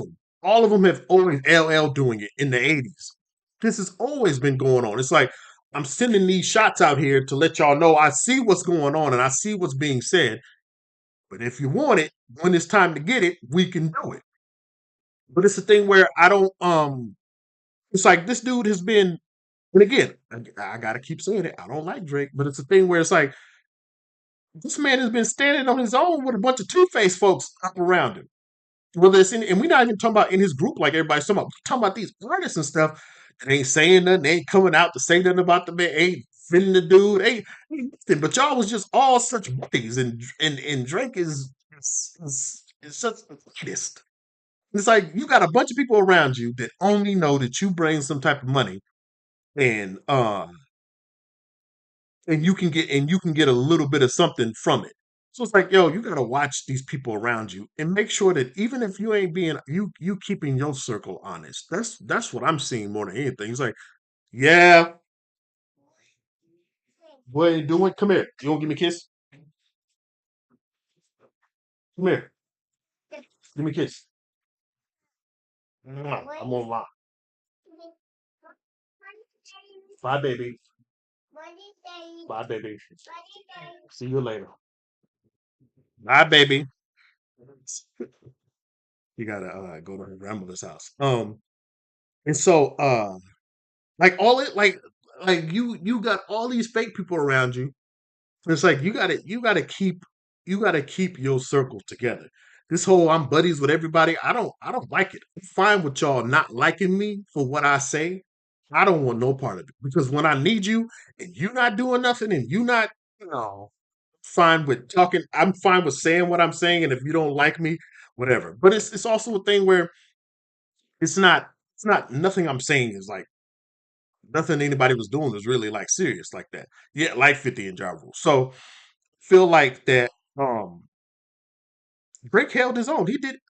them have always LL doing it in the 80s. This has always been going on. It's like I'm sending these shots out here to let y'all know I see what's going on and I see what's being said. But if you want it, when it's time to get it, we can do it. But it's a thing where I don't. It's like this dude has been. And again, I gotta keep saying it. I don't like Drake, but it's a thing where it's like this man has been standing on his own with a bunch of two-faced folks up around him. Whether it's in, and we're not even talking about in his group like everybody's talking about. We're talking about these artists and stuff that ain't saying nothing, they ain't coming out to say nothing about the man, ain't fitting the dude, ain't nothing. But y'all was just all such buddies, and Drake is such an artist. It's like you got a bunch of people around you that only know that you bring some type of money, and and you can get a little bit of something from it. So it's like, yo, you gotta watch these people around you and make sure that even if you ain't being you keeping your circle honest. That's what I'm seeing more than anything. It's like, yeah, what are you doing? Come here. You won't give me a kiss? Come here. Give me a kiss. Mwah. I'm on line. Bye, baby. Bye, baby. See you later. Bye, baby. You gotta go to her grandmother's house. And so like all it like you got all these fake people around you. It's like you gotta keep your circle together. This whole I'm buddies with everybody, I don't like it. I'm fine with y'all not liking me for what I say. I don't want no part of it. Because when I need you and you not doing nothing and you not, you know, fine with talking, I'm fine with saying what I'm saying, and if you don't like me, whatever. But it's also a thing where it's not nothing I'm saying is like nothing anybody was doing was really like serious like that. Yeah, like 50 and Ja Rule. So feel like that Drake held his own. He did it.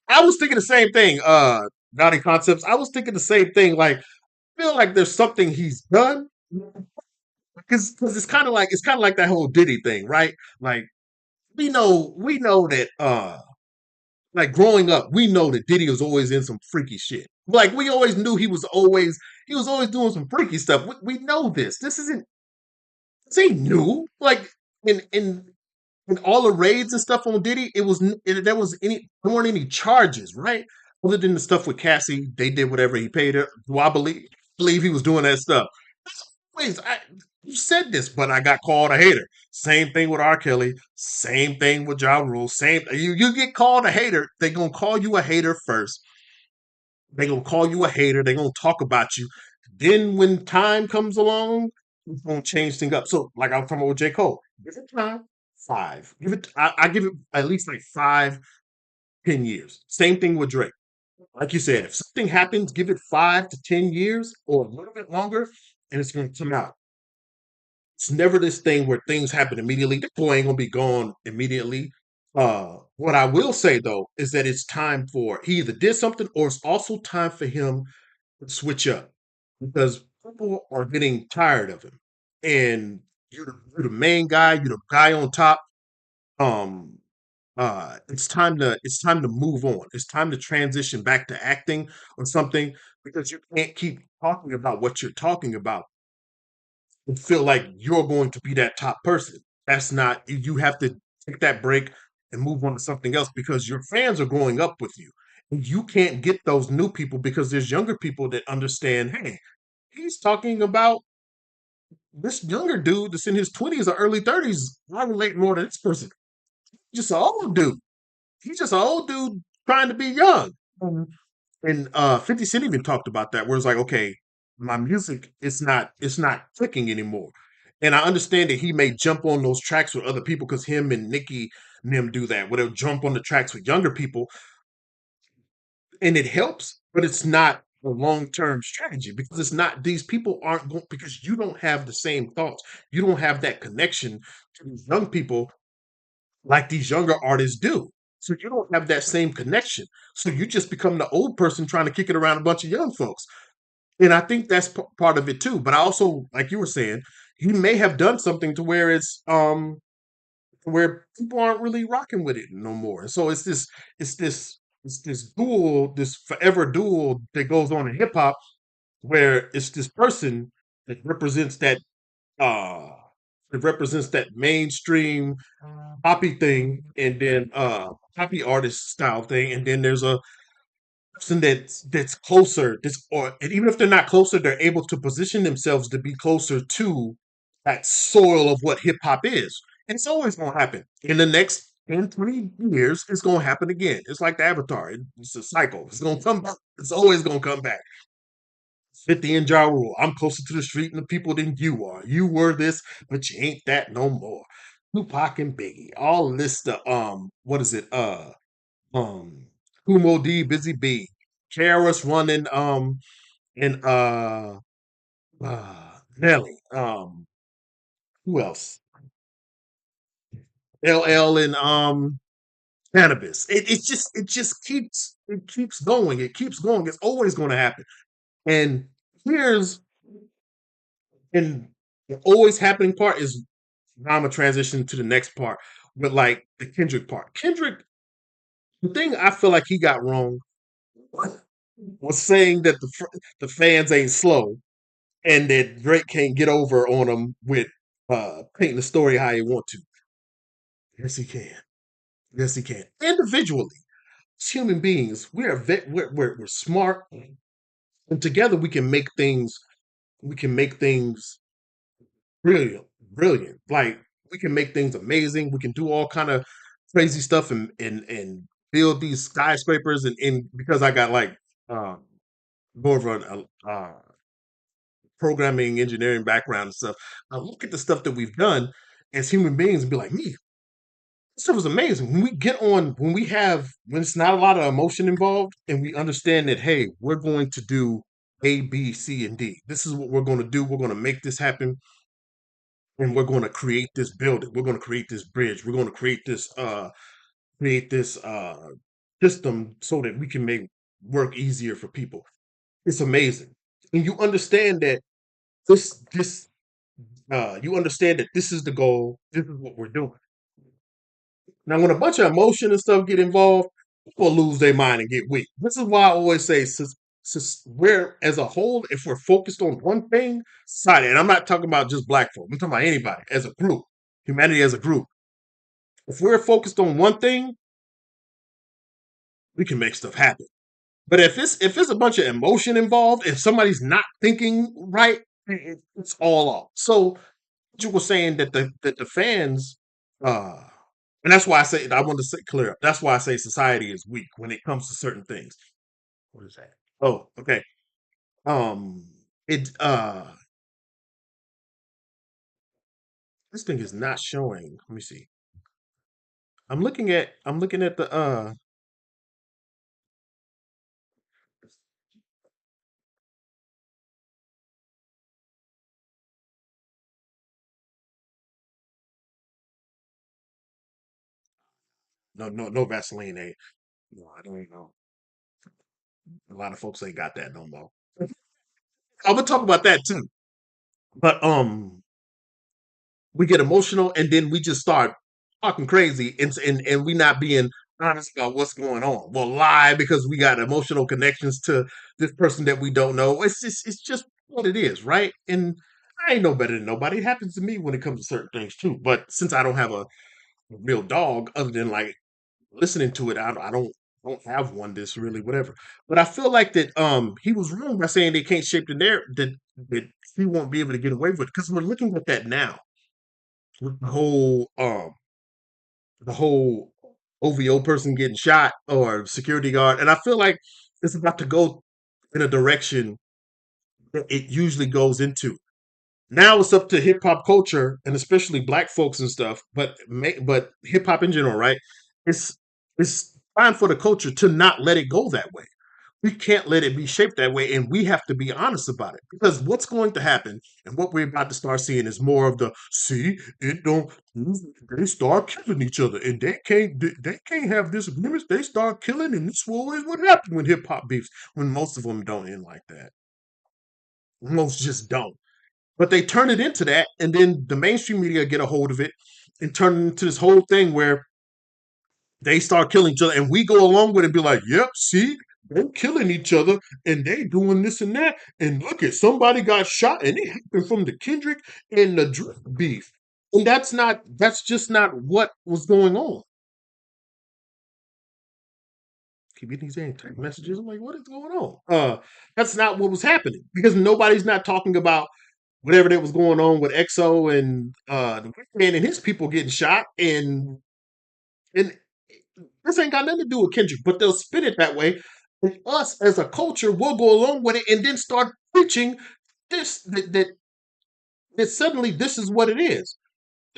I was thinking the same thing, Naughty Concepts. I was thinking the same thing. Like, feel like there's something he's done. Because it's kind of like that whole Diddy thing, right? Like we know that like growing up, we know that Diddy was always in some freaky shit. Like we always knew he was always doing some freaky stuff. We know this. This ain't new. Like in and all the raids and stuff on Diddy, there was there weren't any charges, right? Other than the stuff with Cassie, they did whatever he paid her. Do I believe he was doing that stuff? Wait, you said this, but I got called a hater. Same thing with R. Kelly. Same thing with Ja Rule. Same. You get called a hater. They gonna call you a hater first. They gonna call you a hater. They gonna talk about you. Then when time comes along, it's gonna change things up. So, like I was talking about with J. Cole, give it time, five. Give it. I give it at least like 5, 10 years. Same thing with Drake. Like you said, if something happens, give it 5 to 10 years or a little bit longer, and it's gonna come out. It's never this thing where things happen immediately. The boy ain't gonna be gone immediately. What I will say though is that it's time for he either did something or it's also time for him to switch up because people are getting tired of him. And you're the main guy, you're the guy on top. Um, it's time to move on. It's time to transition back to acting or something because you can't keep talking about what you're talking about and feel like you're going to be that top person. That's not, you have to take that break and move on to something else because your fans are growing up with you. And you can't get those new people because there's younger people that understand, hey, he's talking about this younger dude that's in his 20s or early 30s. I relate more to this person. Just an old dude. He's just an old dude trying to be young. And 50 Cent even talked about that, where it's like, okay, my music it's not clicking anymore. And I understand that he may jump on those tracks with other people because him and Nicki and them do that, where they'll jump on the tracks with younger people, and it helps, but it's not a long-term strategy because it's not these people aren't going because you don't have the same thoughts. You don't have that connection to these young people like these younger artists do. So you don't have that same connection. So you just become the old person trying to kick it around a bunch of young folks. And I think that's part of it too. But I also, like you were saying, he may have done something to where it's where people aren't really rocking with it no more. And so it's this it's this duel, this forever duel that goes on in hip hop where it's this person that represents uh that mainstream poppy thing and then poppy artist style thing, and then there's a person that's closer, this or and even if they're not closer, they're able to position themselves to be closer to that soil of what hip hop is. And it's always gonna happen. In the next 10, 20 years, it's gonna happen again. It's like the Avatar. It's a cycle. It's gonna come back. It's always gonna come back. 50 in Ja Rule. I'm closer to the street and the people than you are. You were this, but you ain't that no more. Tupac and Biggie. All this the what is it? Um Kumo D, Busy B, Karis running and Nelly. Who else? LL and Cannabis. It just keeps going. It keeps going. It's always gonna happen. And here's and the always happening part is now I'm gonna transition to the next part with like the Kendrick part. Kendrick, the thing I feel like he got wrong was saying that the fans ain't slow and that Drake can't get over on him with painting the story how he want to. Yes, he can. Yes, he can. Individually, as human beings, we're smart, and together we can make things brilliant, brilliant. Like we can make things amazing. We can do all kind of crazy stuff and build these skyscrapers and because I got like uh, more of a programming engineering background and stuff. I look at the stuff that we've done as human beings and be like, me, this stuff is amazing. When it's not a lot of emotion involved and we understand that, hey, we're going to do A, B, C, and D. This is what we're going to do. We're going to make this happen and we're going to create this building. We're going to create this bridge. We're going to create this system so that we can make work easier for people. It's amazing. And this you understand that this is the goal. This is what we're doing. Now, when a bunch of emotion and stuff get involved, people lose their mind and get weak. This is why I always say, we're as a whole, if we're focused on one thing, society, and I'm not talking about just black folk, I'm talking about anybody as a group, humanity as a group. If we're focused on one thing, we can make stuff happen. But if it's a bunch of emotion involved, if somebody's not thinking right, it's all off. So you were saying that the fans, uh, and that's why I want to say clear up. That's why I say society is weak when it comes to certain things. What is that? Oh, okay. Um, it This thing is not showing. Let me see. I'm looking at the no Vaseline ain't. No, I don't know. A lot of folks ain't got that no more. I'm gonna talk about that too. But we get emotional and then we just start talking crazy and we not being honest about what's going on. We'll lie because we got emotional connections to this person that we don't know. It's just what it is, right? And I ain't no better than nobody. It happens to me when it comes to certain things too. But since I don't have a real dog, other than like listening to it, I don't have one that's really whatever. But I feel like that he was wrong by saying they can't shape the narrative that he won't be able to get away with because we're looking at that now with the whole OVO person getting shot or security guard, and I feel like it's about to go in a direction that it usually goes into. Now it's up to hip hop culture and especially black folks and stuff, but hip hop in general, right? It's it's time for the culture to not let it go that way. We can't let it be shaped that way, and we have to be honest about it. Because what's going to happen, and what we're about to start seeing, is more of the see it don't. They start killing each other, and they can't have disagreements. They start killing, and this is always what happens when hip hop beefs. When most of them don't end like that, most just don't. But they turn it into that, and then the mainstream media get a hold of it and turn it into this whole thing where they start killing each other, and we go along with it and be like, "Yep, see, they're killing each other, and they doing this and that, and look at somebody got shot, and it happened from the Kendrick and the Drake beef." And that's just not what was going on. Keep getting these dang text messages. I'm like, what is going on? That's not what was happening because nobody's not talking about whatever that was going on with EXO and the man and his people getting shot, and this ain't got nothing to do with Kendrick, but they'll spin it that way. And us as a culture will go along with it and then start preaching this that suddenly this is what it is.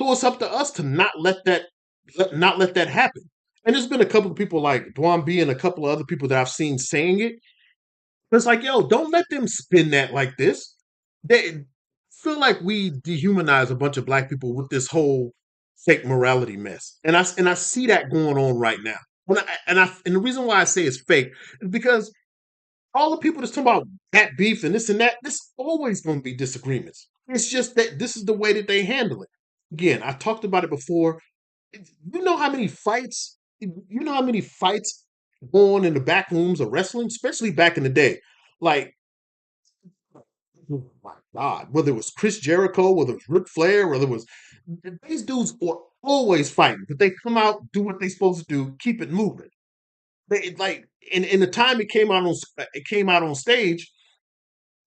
So it's up to us to not let that happen. And there's been a couple of people like Dwan B and a couple of other people that I've seen saying it. But it's like, yo, don't let them spin that like this. They feel like we dehumanize a bunch of black people with this whole fake morality mess, and I see that going on right now. And the reason why I say it's fake is because all the people that's talking about that beef and this and that, this always going to be disagreements. It's just that this is the way that they handle it. Again, I talked about it before. You know how many fights? You know how many fights go on in the back rooms of wrestling, especially back in the day. Like, oh my God, whether it was Chris Jericho, whether it was Ric Flair, whether it was these dudes were always fighting, but they come out, do what they supposed to do, keep it moving. They like in the time it came out on stage,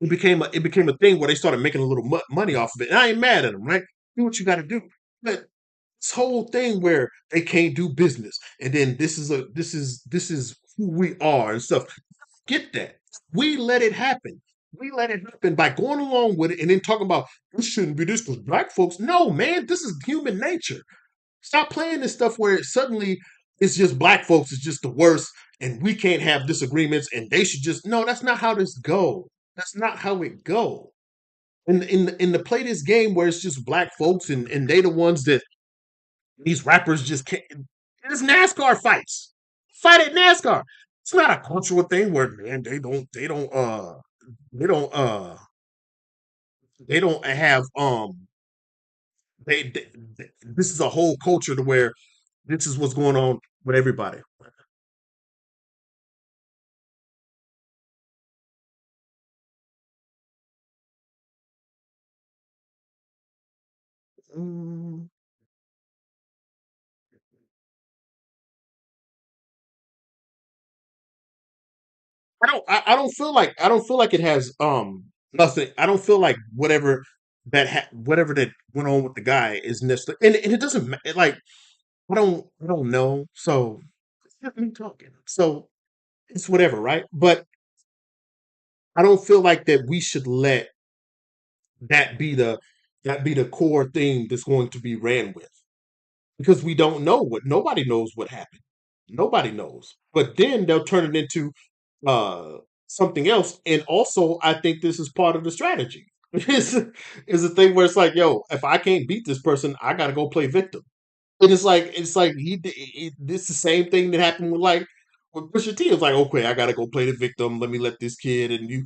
it became a thing where they started making a little money off of it. And I ain't mad at them, right? Do what you got to do. But this whole thing where they can't do business, and then this is who we are and stuff. Get that? We let it happen. We let it happen by going along with it and then talking about this shouldn't be this because black folks. No, man, this is human nature. Stop playing this stuff where suddenly it's just black folks is just the worst and we can't have disagreements and they should just no, that's not how this go. That's not how it go. And to play this game where it's just black folks and they the ones that these rappers just can't. It's NASCAR fights. Fight at NASCAR. It's not a cultural thing where man they don't they don't have this is a whole culture to where this is what's going on with everybody. Mm, I don't feel like it has nothing. I don't feel like whatever that went on with the guy is necessary, and it doesn't like I don't know. So it's not me talking. So it's whatever, right? But I don't feel like that we should let that be the that be the core thing that's going to be ran with because we don't know what nobody knows what happened. Nobody knows. But then they'll turn it into uh something else. And also I think this is part of the strategy. Is a thing where it's like, yo, if I can't beat this person, I gotta go play victim. And it's like this the same thing that happened with Pusha T. It's like, okay, I gotta go play the victim. Let me let this kid and you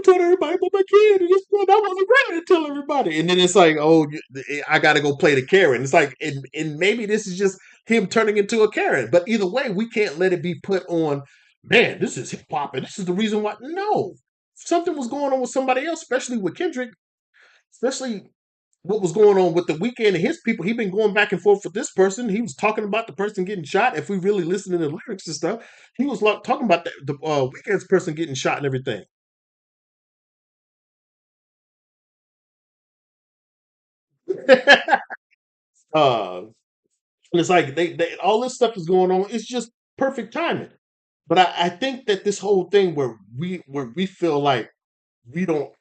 told everybody but my kid, and this one I wasn't ready to tell everybody. And then it's like, oh, I got to go play the Karen. It's like, and maybe this is just him turning into a Karen. But either way, we can't let it be put on. Man, this is hip hop, and this is the reason why. No, something was going on with somebody else, especially with Kendrick, especially what was going on with the weekend and his people. He been going back and forth with this person. He was talking about the person getting shot. If we really listen to the lyrics and stuff, he was like talking about the weekend's person getting shot and everything. uh, And it's like they all this stuff is going on. It's just perfect timing. But I think that this whole thing where we feel like we don't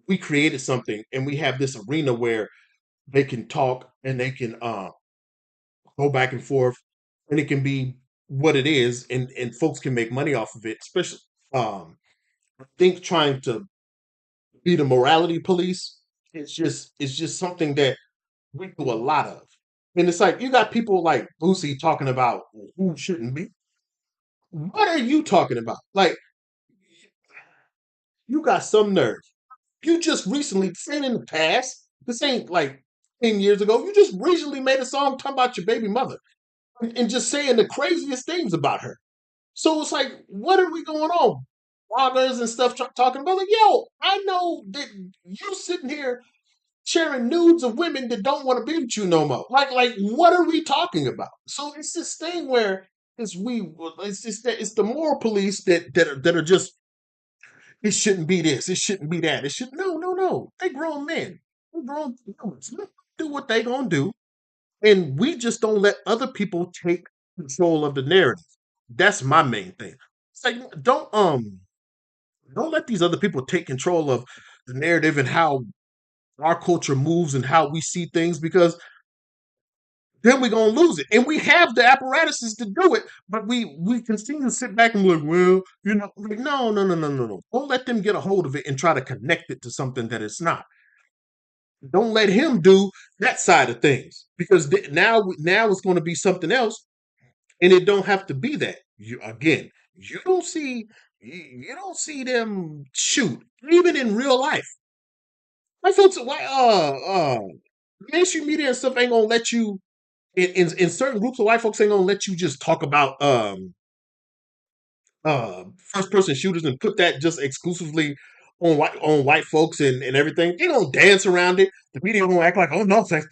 we created something and we have this arena where they can talk and they can go back and forth and it can be what it is and folks can make money off of it. Especially I think trying to be the morality police it's just something that we do a lot of. And it's like you got people like Boosie talking about who shouldn't be. What are you talking about? Like, you got some nerve. You just recently, saying in the past, this ain't like 10 years ago, you just recently made a song talking about your baby mother and just saying the craziest things about her. So it's like, what are we going on? Bloggers and stuff talking about, like, yo, I know that you sitting here sharing nudes of women that don't want to be with you no more. Like, what are we talking about? So it's this thing where it's just that it's the moral police that are just it shouldn't be this. It shouldn't be that. It should no, no, no. They grown men. They grown adults. Let them do what they gonna do, and we just don't let other people take control of the narrative. That's my main thing. It's like don't let these other people take control of the narrative and how our culture moves and how we see things because then we're gonna lose it. And we have the apparatuses to do it, but we continue to sit back and be like, well, like, no, no, no, no, no, no. Don't let them get a hold of it and try to connect it to something that it's not. Don't let him do that side of things because now it's going to be something else, and it don't have to be that. You don't see you don't see them shoot even in real life. I feel why mainstream media and stuff ain't gonna let you in certain groups of white folks ain't gonna let you just talk about first person shooters and put that just exclusively on white folks and everything. They don't dance around it. The media gonna act like, oh no, that's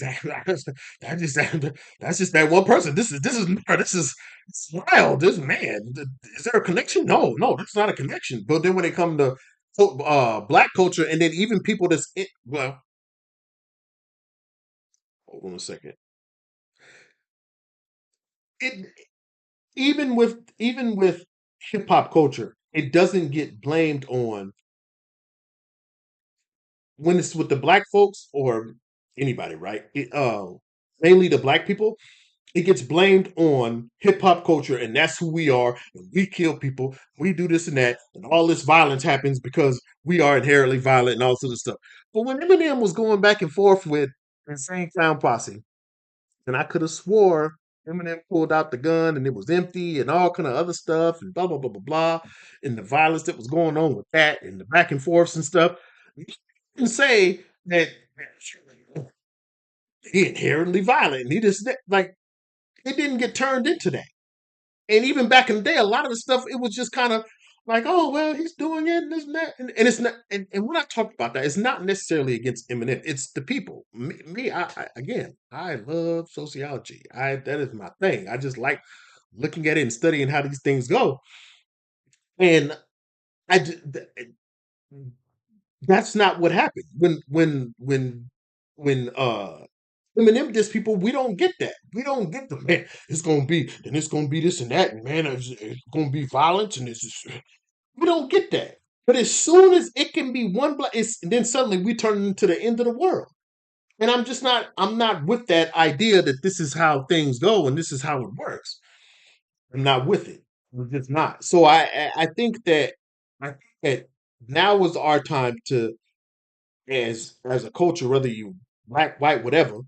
just that one person. This is it's wild. This man, is there a connection? No, no, that's not a connection. But then when it come to black culture and then even people well, hold on a second. It even with hip hop culture, it doesn't get blamed on when it's with the black folks or anybody, right? Mainly the black people. It gets blamed on hip hop culture, and that's who we are. And we kill people, we do this and that, and all this violence happens because we are inherently violent and all sort of stuff. But when Eminem was going back and forth with Insane Clown Posse, and I could have swore Eminem pulled out the gun and it was empty and all kind of other stuff and blah blah blah blah blah, and the violence that was going on with that and the back and forths and stuff. You can say that he inherently violent and he just like it didn't get turned into that. And even back in the day, a lot of the stuff it was just kind of like, oh well, he's doing it and this and that, and it's not. And when I talk about that, it's not necessarily against Eminem. It's the people. Again, I love sociology. I that is my thing. I just like looking at it and studying how these things go. And I j- th- that's not what happened when Eminem diss people. We don't get that. We don't get the man. It's gonna be this and that, and man, it's gonna be violence, and we don't get that. But as soon as it can be one black, it's then suddenly we turn into the end of the world. And I'm not with that idea that this is how things go and this is how it works. I'm not with it. I'm just not. So I think that I think that now is our time to, as a culture, whether you black, white, whatever,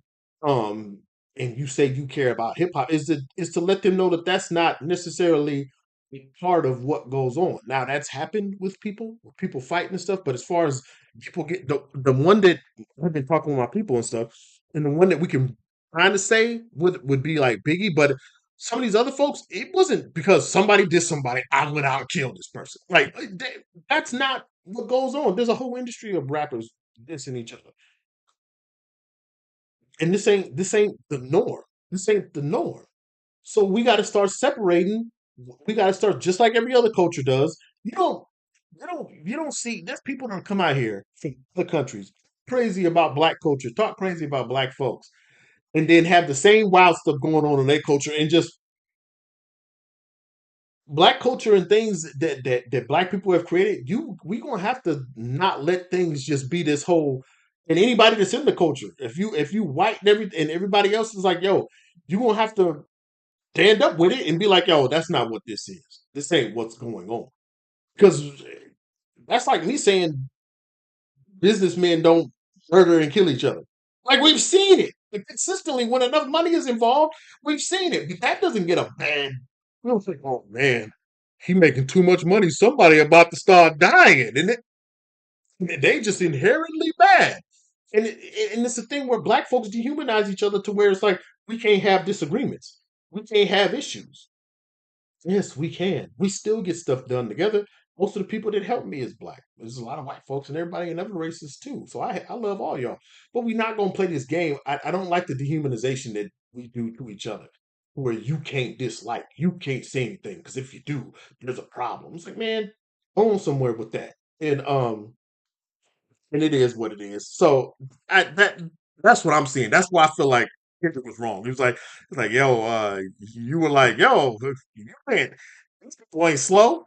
um, and you say you care about hip hop, is to let them know that that's not necessarily a part of what goes on. Now that's happened with people fighting and stuff. But as far as people get the one that I've been talking with my people and stuff, and the one that we can kind of say would be like Biggie, but some of these other folks, it wasn't because somebody did somebody. I went out and killed this person. Like that's not what goes on. There's a whole industry of rappers dissing each other, and this ain't the norm. This ain't the norm. So we got to start separating. We got to start just like every other culture does. You don't see. There's people that come out here from other countries crazy about black culture, talk crazy about black folks, and then have the same wild stuff going on in their culture, and just black culture and things that black people have created. We gonna have to not let things just be this whole, and anybody that's in the culture, if you white and everybody else is like, yo, you gonna have to stand up with it and be like, yo, that's not what this is. This ain't what's going on. Because that's like me saying businessmen don't murder and kill each other. Like we've seen it. Like, consistently when enough money is involved, we've seen it. But that doesn't get a bad. We don't think, oh man, he making too much money. Somebody about to start dying, and they just inherently bad. And it's a thing where black folks dehumanize each other to where it's like we can't have disagreements, we can't have issues. Yes, we can. We still get stuff done together. Most of the people that help me is black. There's a lot of white folks and everybody in other races too. So I love all y'all. But we're not gonna play this game. I don't like the dehumanization that we do to each other. Where you can't dislike, you can't say anything, because if you do, there's a problem. It's like, man, go on somewhere with that. And it is what it is. So that's what I'm seeing. That's why I feel like Kendrick was wrong. He was like, yo, you were like, yo, you ain't these people ain't slow.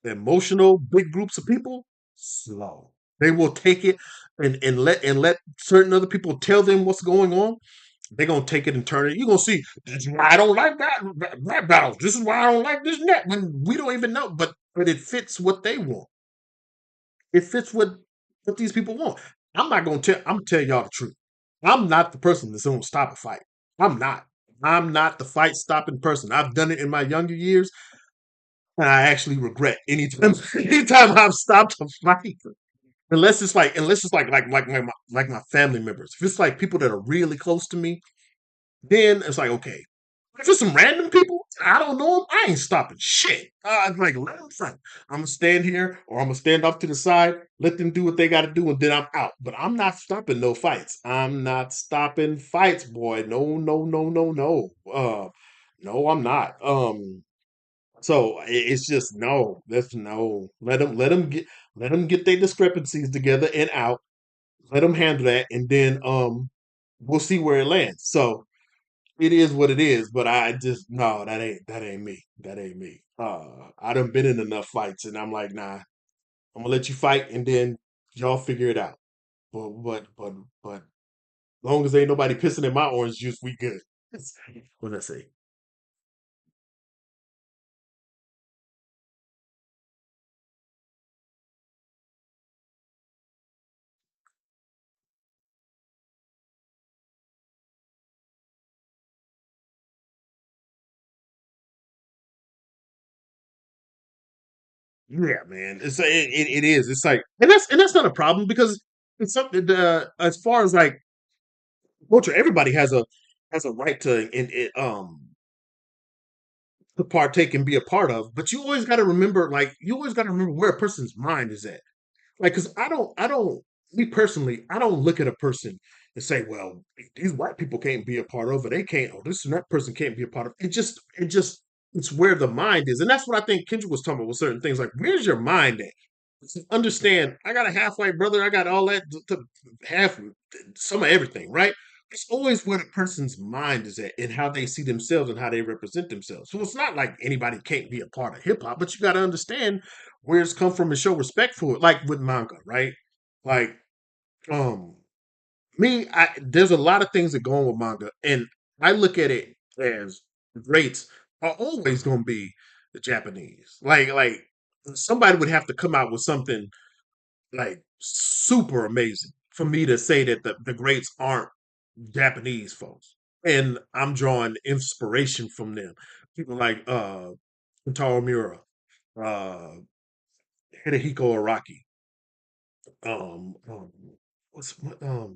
The emotional big groups of people, slow. They will take it and let certain other people tell them what's going on. They're gonna take it and turn it. You're gonna see, this is why I don't like that rap battles. This is why I don't like this and that. When we don't even know, but it fits what they want. It fits what these people want. I'm gonna tell y'all the truth. I'm not the person that's gonna stop a fight. I'm not. I'm not the fight stopping person. I've done it in my younger years, and I actually regret anytime anytime I've stopped a fight. Unless it's like my family members. If it's like people that are really close to me, then it's like okay. If it's some random people, I don't know them, I ain't stopping shit. Like, let them fight. I'm gonna stand here or I'm gonna stand off to the side, let them do what they gotta do, and then I'm out. But I'm not stopping no fights. I'm not stopping fights, boy. No, no, no, no, no. No, I'm not. So it's just no. That's no. Let them get their discrepancies together and out. Let them handle that, and then we'll see where it lands. So it is what it is, but I just no, that ain't me. That ain't me. I done been in enough fights, and I'm like, nah, I'm gonna let you fight, and then y'all figure it out. But long as ain't nobody pissing in my orange juice, we good. What I say? Yeah, man. It is. It's like, and that's not a problem because it's something. As far as like culture, everybody has a right to partake and be a part of. But you always got to remember, like, you always got to remember where a person's mind is at. Like, because I don't, me personally, I don't look at a person and say, well, these white people can't be a part of it. They can't, or this and that person can't be a part of it. It's where the mind is. And that's what I think Kendrick was talking about with certain things. Like, where's your mind at? Understand, I got a half white brother. I got all that, half, some of everything, right? it's always where the person's mind is at and how they see themselves and how they represent themselves. So it's not like anybody can't be a part of hip hop, but you got to understand where it's come from and show respect for it. Like with manga, right? Like um me, there's a lot of things that go on with manga, and I look at it as the greats are always going to be the Japanese. Like somebody would have to come out with something like super amazing for me to say that the greats aren't Japanese folks. And I'm drawing inspiration from them. People like Kentaro Miura, uh Hidehiko Araki, um, um what's what uh,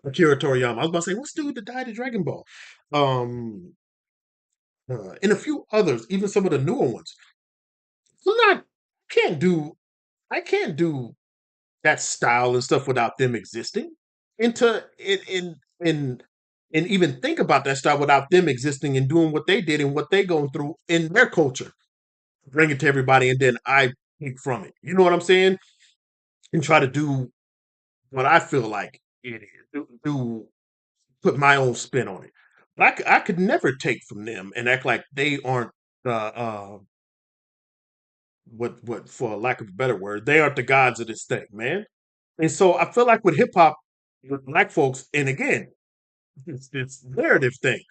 Akira Toriyama. I was about to say, what's the dude that died in Dragon Ball? Um and a few others, even some of the newer ones. I'm not can't do I can't do that style and stuff without them existing. Into and even think about that style without them existing and doing what they did and what they going through in their culture. Bring it to everybody and then I take from it. You know what I'm saying? And try to do what I feel like it is. Do put my own spin on it. But I could never take from them and act like they aren't the what for lack of a better word, they aren't the gods of this thing, man. And so I feel like with hip hop, with black folks, and again, it's this narrative thing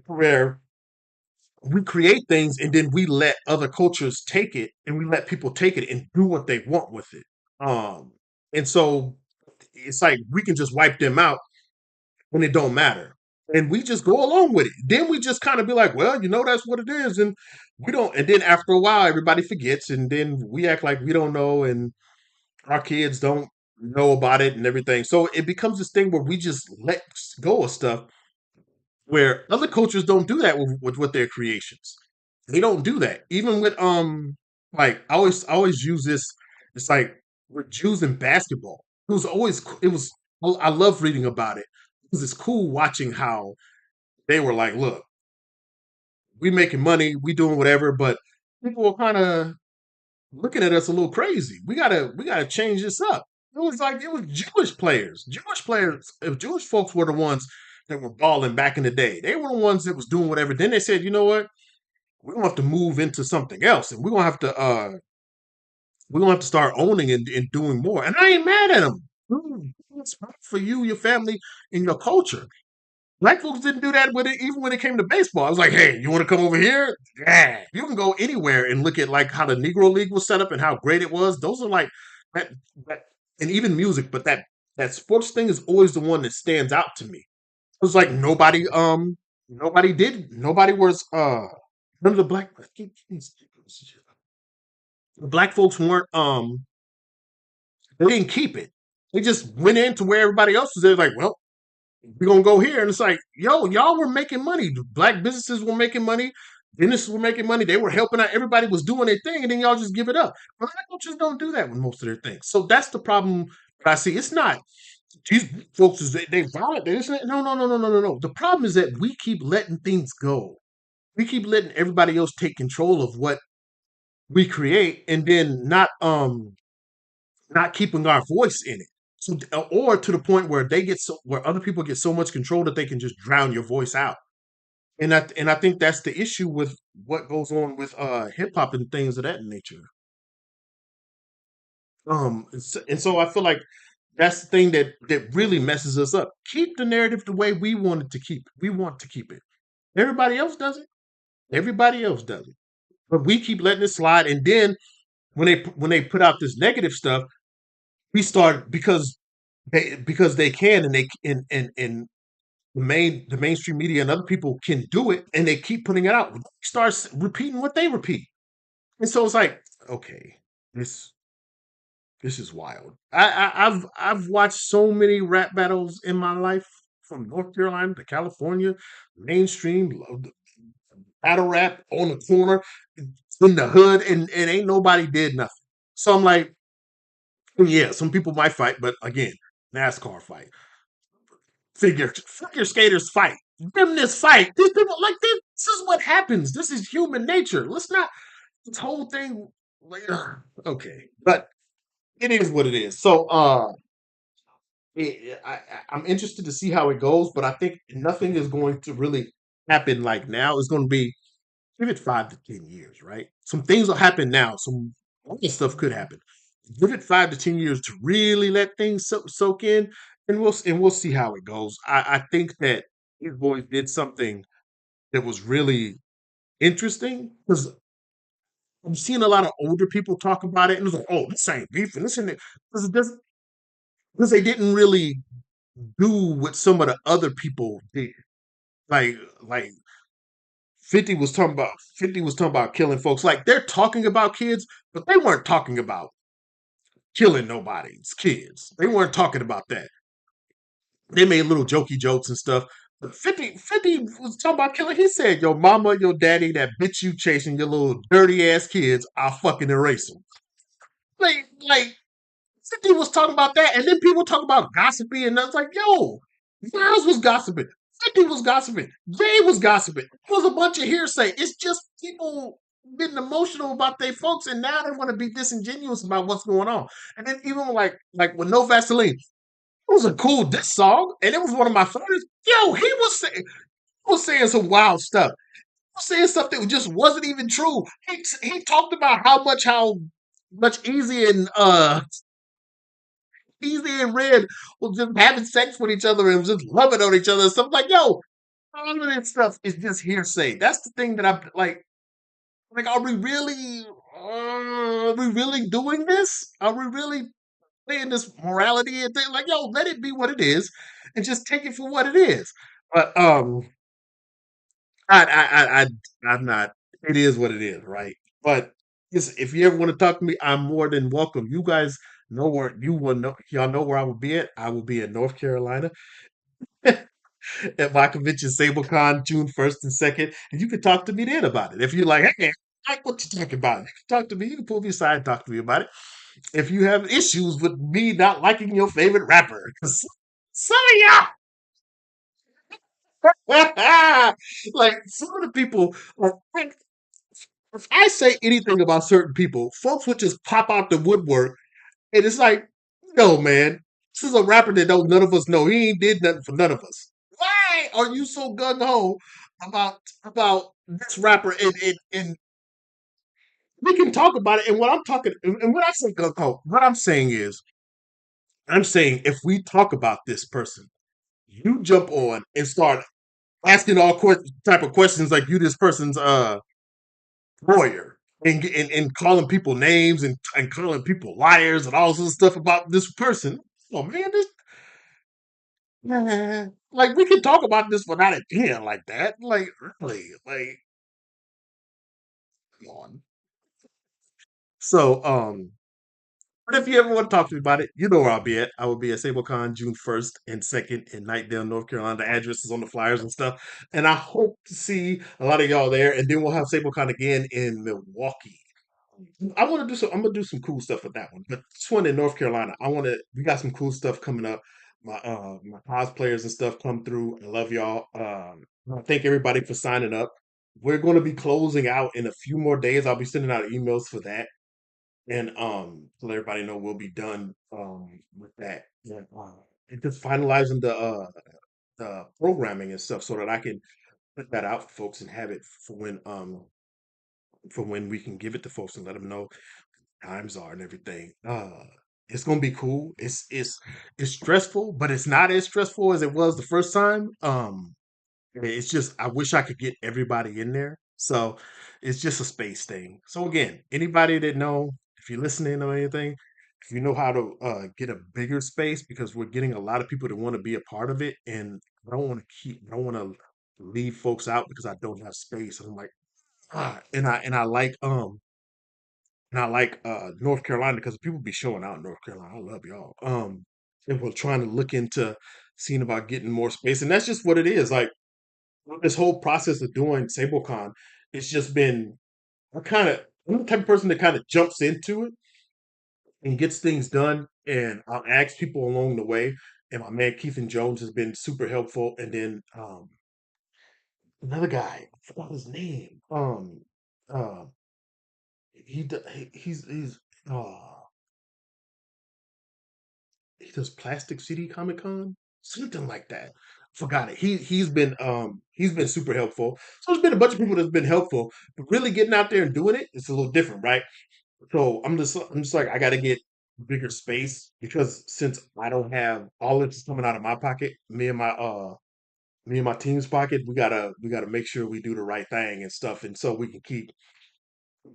where we create things and then we let other cultures take it and we let people take it and do what they want with it. Um, and so it's like we can just wipe them out when it don't matter. And we just go along with it. Then we just kind of be like, well, that's what it is. And we don't, and then after a while, everybody forgets, and then we act like we don't know, and our kids don't know about it and everything. So it becomes this thing where we just let go of stuff where other cultures don't do that with their creations. They don't do that. Even with like I always use this. It's like with Jews in basketball. It was I love reading about it because it's cool watching how they were like, look, we making money, we doing whatever, but people were kind of looking at us a little crazy. We gotta change this up. It was Jewish players. Jewish players, if Jewish folks were the ones that were balling back in the day. They were the ones that was doing whatever. Then they said, you know what? We're gonna have to move into something else and we're gonna have to start owning and doing more. And I ain't mad at them. It's for you, your family, and your culture. Black folks didn't do that with it, even when it came to baseball. I was like, hey, you want to come over here? Yeah. You can go anywhere and look at like how the Negro League was set up and how great it was. Those are like that, that and even music, but that sports thing is always the one that stands out to me. It was like nobody was none of the black folks weren't they didn't keep it. They just went into where everybody else was. They're like, well, we're gonna go here. And it's like, yo, y'all were making money. Black businesses were making money. Dentists were making money. They were helping out. Everybody was doing their thing, and then y'all just give it up. Black coaches don't do that with most of their things. So that's the problem that I see. It's not these folks is they violent. No, no, no, no, no, no, no. The problem is that we keep letting things go. We keep letting everybody else take control of what we create, and then not keeping our voice in it. So, or to the point where where other people get so much control that they can just drown your voice out. And I think that's the issue with what goes on with hip hop and things of that nature. And so I feel like that's the thing that really messes us up. Keep the narrative the way we want it to keep. We want to keep it. Everybody else does it. Everybody else does it. But we keep letting it slide. And then when they put out this negative stuff, we start because they can and they and the mainstream media and other people can do it and they keep putting it out. Starts repeating what they repeat. And so it's like, okay, this this is wild. I've watched so many rap battles in my life from North Carolina to California, mainstream battle rap on the corner in the hood, and ain't nobody did nothing. So I'm like, yeah, some people might fight, but again, NASCAR fight, figure skaters fight, gymnasts fight. These people like this is what happens. This is human nature. Let's not this whole thing. Like, okay, but it is what it is. So I'm interested to see how it goes, but I think nothing is going to really happen like now. It's going to be give it 5 to 10 years, right? Some things will happen now. Some other stuff could happen. Give it 5 to 10 years to really let things soak in, and we'll see how it goes. I think that these boys did something that was really interesting because I'm seeing a lot of older people talk about it, and it's like, oh, this ain't beef, and this and that. Because they didn't really do what some of the other people did. Like like 50 was talking about killing folks. Like they're talking about kids, but they weren't talking about killing nobody's kids. They weren't talking about that. They made little jokey jokes and stuff. But 50 was talking about killing. He said, your mama, your daddy, that bitch you chasing, your little dirty ass kids, I'll fucking erase them. Like 50 was talking about that, and then people talk about gossiping, and I was like, yo, Miles was gossiping. 50 was gossiping. Jay was gossiping. It was a bunch of hearsay. It's just people getting emotional about their folks, and now they want to be disingenuous about what's going on. And then even like with No Vaseline, it was a cool diss song, and it was one of my favorites. Yo, was saying some wild stuff. He was saying stuff that just wasn't even true. He talked about how much easy and red was just having sex with each other and was just loving on each other and stuff like, yo, all of this stuff is just hearsay. That's the thing that I'm like, are we really doing this? Are we really playing this morality and thing? Like, yo, let it be what it is and just take it for what it is. But I'm not. It is what it is, right? But listen, if you ever want to talk to me, I'm more than welcome. You guys know where you will know. Y'all know where I will be at. I will be in North Carolina at my convention, Sablecon, June 1st and 2nd, and you can talk to me then about it. If you're like, hey, I like what you talking about, you can talk to me. You can pull me aside and talk to me about it. If you have issues with me not liking your favorite rapper, 'cause some of y'all, like some of the people, like if I say anything about certain people, folks would just pop out the woodwork, and it's like, no, man, this is a rapper that don't none of us know. He ain't did nothing for none of us. Why are you so gung ho about this rapper? And we can talk about it. And what I'm talking, and when I say gung ho, what I'm saying is, I'm saying if we talk about this person, you jump on and start asking all type of questions like you this person's lawyer and calling people names and calling people liars and all sorts of stuff about this person. Oh man, like we can talk about this without it being like that. Like really, like come on. So but if you ever want to talk to me about it, you know where I'll be at. I will be at Sablecon June 1st and 2nd in Knightdale, North Carolina. The address is on the flyers and stuff. And I hope to see a lot of y'all there. And then we'll have Sablecon again in Milwaukee. I want to do some. I'm gonna do some cool stuff with that one. But this one in North Carolina, I want to. We got some cool stuff coming up. My cosplayers and stuff come through. I love y'all. I thank everybody for signing up. We're going to be closing out in a few more days. I'll be sending out emails for that, and to let everybody know we'll be done with that. And just finalizing the programming and stuff so that I can put that out for folks and have it for when we can give it to folks and let them know times are and everything. It's gonna be cool. It's stressful, but it's not as stressful as it was the first time. It's just I wish I could get everybody in there. So it's just a space thing. So again, anybody that know if you're listening or anything, if you know how to get a bigger space because we're getting a lot of people that want to be a part of it, and I don't want to leave folks out because I don't have space. And I'm like, and I like North Carolina because people be showing out in North Carolina. I love y'all. And we're trying to look into seeing about getting more space. And that's just what it is. Like this whole process of doing SableCon, it's just been I'm the type of person that kind of jumps into it and gets things done. And I'll ask people along the way. And my man Keith and Jones has been super helpful. And then another guy, I forgot his name. Uh he's uh he does Plastic City Comic Con, something like that. Forgot it. He's been super helpful. So there's been a bunch of people that's been helpful, but really getting out there and doing it, it's a little different, right? So I'm just like I got to get bigger space because since I don't have all of this coming out of my pocket, me and my team's pocket, we gotta make sure we do the right thing and stuff, and so we can keep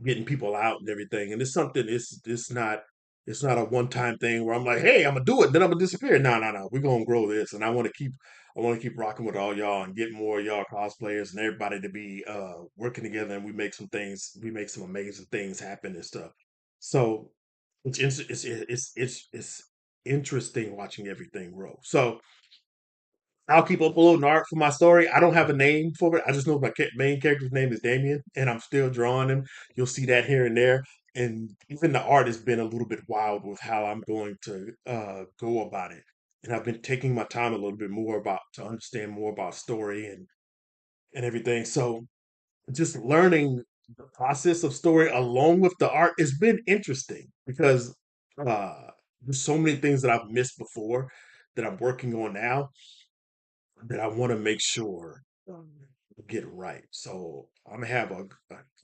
getting people out and everything. And it's something. It's not a one time thing where I'm like, hey, I'm gonna do it, then I'm gonna disappear. No, no, no. We're gonna grow this, and I want to keep rocking with all y'all and get more of y'all cosplayers and everybody to be working together, and we make some amazing things happen and stuff. So it's interesting watching everything grow. So I'll keep uploading art for my story. I don't have a name for it. I just know my main character's name is Damien, and I'm still drawing him. You'll see that here and there. And even the art has been a little bit wild with how I'm going to go about it. And I've been taking my time a little bit more about to understand more about story and everything. So just learning the process of story along with the art has been interesting because uh, there's so many things that I've missed before that I'm working on now that I want to make sure get it right. So I'm gonna have a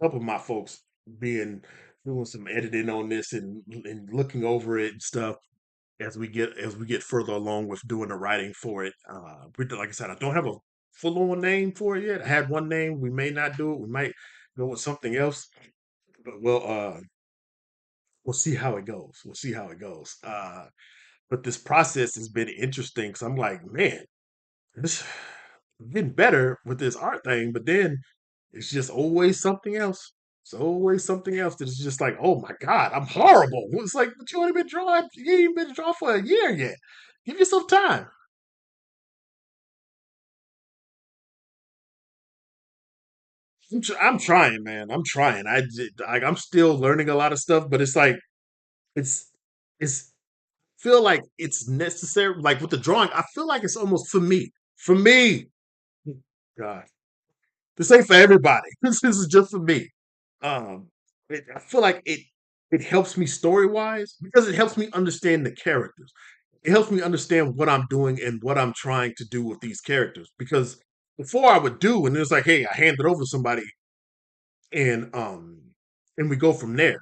couple of my folks being doing some editing on this and looking over it and stuff as we get further along with doing the writing for it. Like I said, I don't have a full on name for it yet. I had one name. We may not do it. We might go with something else, but we'll see how it goes. We'll see how it goes. But this process has been interesting because I'm like, man, this getting better with this art thing, but then it's just always something else. It's always something else that is just like, oh my God, I'm horrible. It's like, but you only been drawing, you ain't been drawing for a year yet. Give yourself time. I'm trying, man. I'm trying. I'm still learning a lot of stuff, but it's like it's it's feel like it's necessary. Like with the drawing, I feel like it's almost for me. For me, God, this ain't for everybody. This is just for me. Um, I feel like it helps me story wise because it helps me understand the characters. It helps me understand what I'm doing and what I'm trying to do with these characters. Because before I would do, and it's like, hey, I hand it over to somebody, and and we go from there.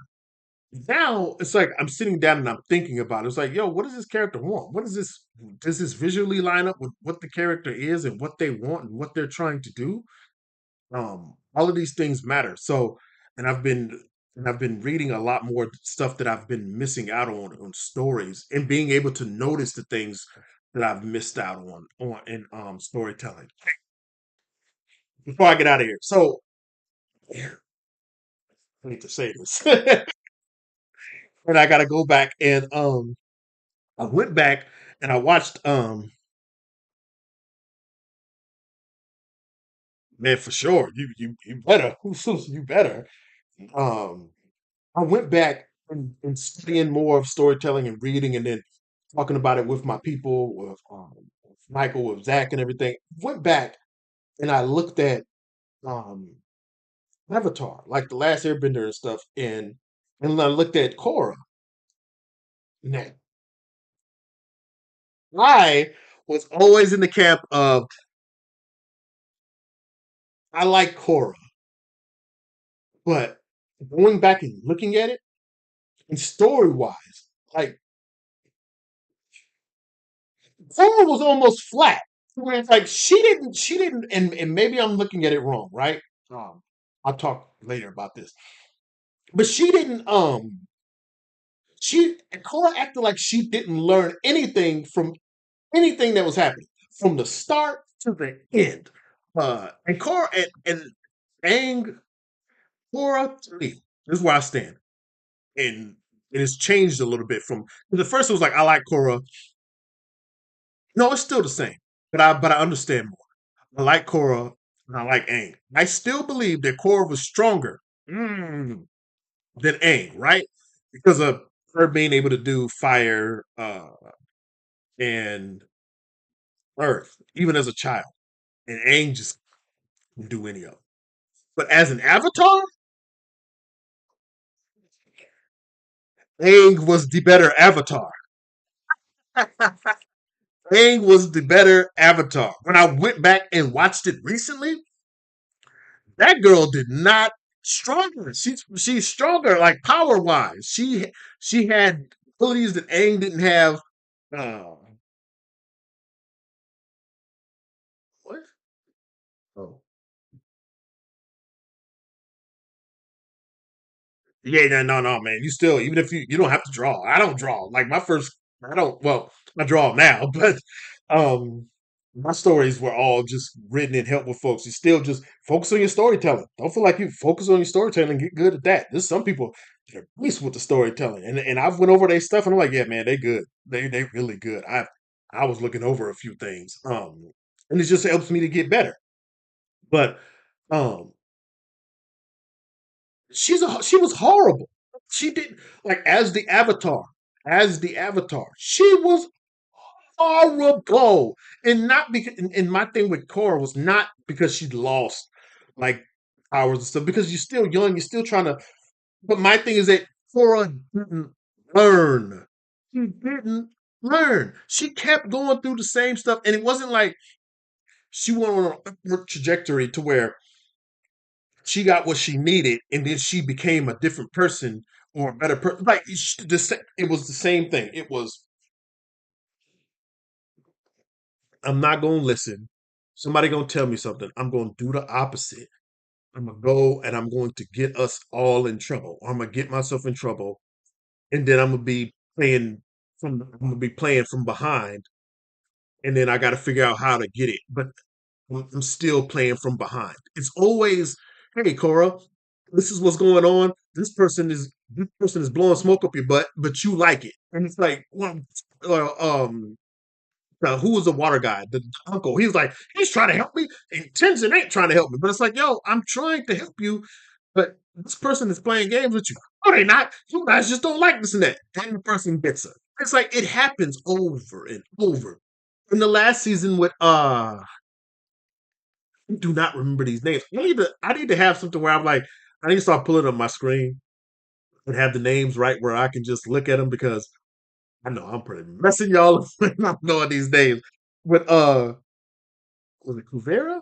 Now it's like I'm sitting down and I'm thinking about it. It's like, yo, what does this character want? What is this? Does this visually line up with what the character is and what they want and what they're trying to do? All of these things matter. So, and I've been reading a lot more stuff that I've been missing out on stories and being able to notice the things that I've missed out on in storytelling. Before I get out of here, so I need to say this, and I got to go back and I went back and I watched man for sure you better you better um I went back and studying more of storytelling and reading, and then talking about it with my people, with Michael, with Zach, and everything. Went back and I looked at um, Avatar, like the Last Airbender and stuff, and I looked at Korra. Now, I was always in the camp of I like Korra, but going back and looking at it, and story wise, like Korra was almost flat. Where it's like she didn't, and maybe I'm looking at it wrong, right? Um, I'll talk later about this. But she Cora acted like she didn't learn anything from anything that was happening from the start to the end. And Cora and Aang, Cora to me, this is where I stand. And it has changed a little bit from the first it was like I like Cora. No, it's still the same. But I understand more. I like Cora and I like Aang. I still believe that Cora was stronger than Aang, right? Because of her being able to do fire and earth, even as a child. And Aang just couldn't do any of it. But as an avatar, Aang was the better avatar. Aang was the better Avatar. When I went back and watched it recently, that girl did not stronger. She's stronger, like power wise. She had abilities that Aang didn't have. Uh, what? Oh. Yeah, no, man. You still, even if you don't have to draw. I don't draw. Like my first, I don't. Well, I draw now, but um, my stories were all just written and help with folks. You still just focus on your storytelling. Don't feel like you focus on your storytelling. Get good at that. There's some people that are beast with the storytelling, and I've went over their stuff, and I'm like, yeah, man, they good. They really good. I was looking over a few things, and it just helps me to get better. But um, she was horrible. She did like as the Avatar. She was horrible, and not because. And my thing with Korra was not because she lost like powers and stuff. Because you're still young, you're still trying to. But my thing is that Korra didn't learn. She didn't learn. She kept going through the same stuff, and it wasn't like she went on an upward trajectory to where she got what she needed, and then she became a different person or a better person. Like it was the same thing. It was, I'm not gonna listen. Somebody gonna tell me something. I'm gonna do the opposite. I'm gonna go and I'm going to get us all in trouble. I'm gonna get myself in trouble, and then I'm gonna be playing from behind, and then I got to figure out how to get it. But I'm still playing from behind. It's always, hey, Cora, this is what's going on. This person is blowing smoke up your butt, but you like it, and it's like, well, uh, um, who was the water guy? The uncle. He was like, he's trying to help me, and Tenzin ain't trying to help me. But it's like, yo, I'm trying to help you, but this person is playing games with you. Oh, they not. You guys just don't like this and that. And the person gets her. It's like it happens over and over. In the last season with I do not remember these names. I need to have something where I'm like, I need to start pulling up my screen and have the names right where I can just look at them because I know I'm pretty messing y'all up when I'm knowing these names. But was it Kuvera?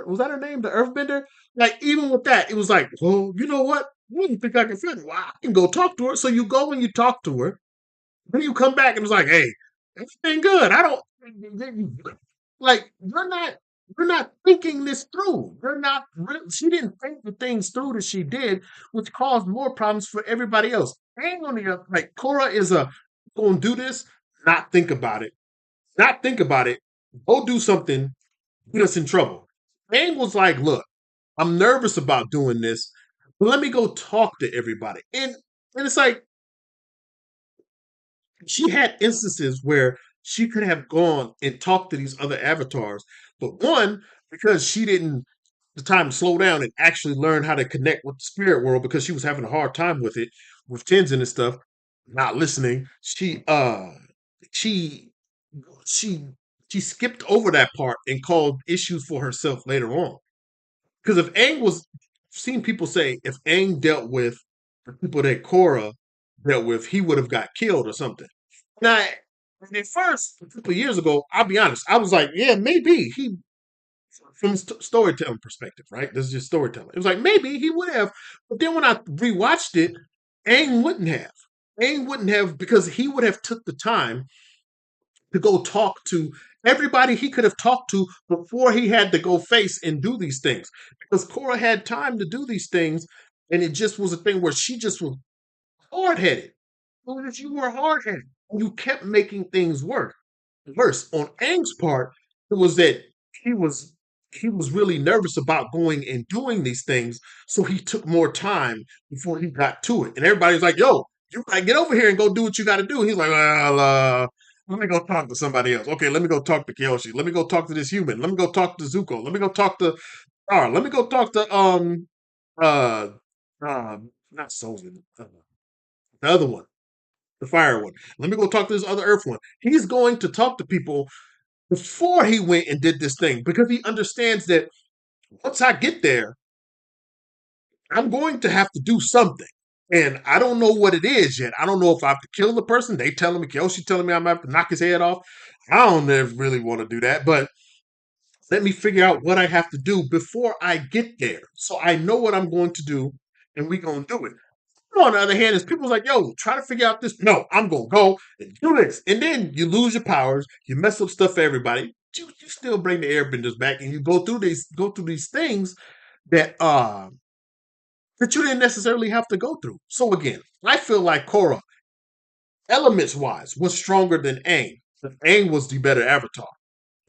Was that her name? The Earthbender? Like even with that, it was like, well, you know what? You don't think I can fit? Well, I can go talk to her. So you go and you talk to her. Then you come back and it's like, hey, everything good. I don't like you're not thinking this through. You're not she didn't think the things through that she did, which caused more problems for everybody else. Hang on the like Cora is a gonna do this, not think about it. Not think about it. Go do something, get us in trouble. Aang was like, look, I'm nervous about doing this, but let me go talk to everybody. And it's like she had instances where she could have gone and talked to these other avatars, but one, because she didn't the time to slow down and actually learn how to connect with the spirit world because she was having a hard time with it, with Tenzin and stuff, not listening. She she she skipped over that part and called issues for herself later on. Because if Aang was seen people say if Aang dealt with the people that Korra dealt with, he would have got killed or something. Now, at first, a couple of years ago, I'll be honest, I was like, yeah, maybe he, from a storytelling perspective, right? This is just storytelling. It was like maybe he would have, but then when I rewatched it, Aang wouldn't have. Aang wouldn't have because he would have took the time to go talk to everybody he could have talked to before he had to go face and do these things. Because Korra had time to do these things, and it just was a thing where she just was hard headed. Because you were hard headed. You kept making things worse. On Aang's part, it was that he was he was really nervous about going and doing these things, so he took more time before he got to it. And everybody's like, "Yo, you gotta get over here and go do what you got to do." He's like, "Well, let me go talk to somebody else. Okay, let me go talk to Kyoshi. Let me go talk to this human. Let me go talk to Zuko. Let me go talk to Star. Let me go talk to uh not Sozin, the other one." The fire one. Let me go talk to this other earth one. He's going to talk to people before he went and did this thing because he understands that once I get there, I'm going to have to do something. And I don't know what it is yet. I don't know if I have to kill the person. They telling me, Kyoshi telling me I'm gonna have to knock his head off. I don't ever really want to do that, but let me figure out what I have to do before I get there. So I know what I'm going to do and we gonna do it. On the other hand, is people's like, yo, try to figure out this. No, I'm gonna go and do this. And then you lose your powers, you mess up stuff for everybody. You still bring the airbenders back and you go through these things that that you didn't necessarily have to go through. So again, I feel like Korra, elements wise, was stronger than Aang. But Aang was the better avatar.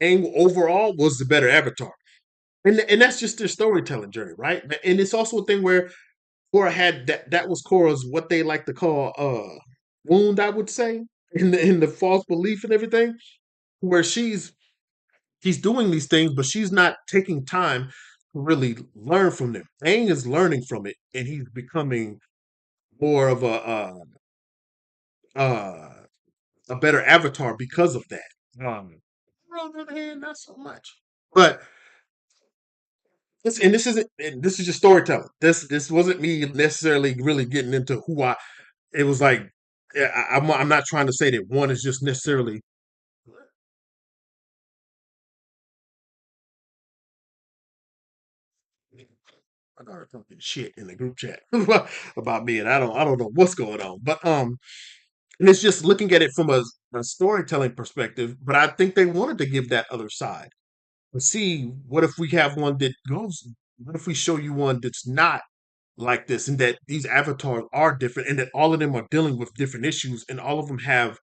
Aang overall was the better avatar. And that's just their storytelling journey, right? And it's also a thing where Korra had that was Korra's what they like to call wound, I would say, in the false belief and everything, where she's doing these things, but she's not taking time to really learn from them. Aang is learning from it, and he's becoming more of uh, a better avatar because of that. On the other hand, not so much. But this is just storytelling. This wasn't me necessarily really getting into who I. It was like yeah, I'm not trying to say that one is just necessarily. I got her talking shit in the group chat about me, and I don't know what's going on. But and it's just looking at it from a storytelling perspective. But I think they wanted to give that other side. But see, what if we have one that goes? What if we show you one that's not like this, and that these avatars are different, and that all of them are dealing with different issues, and all of them have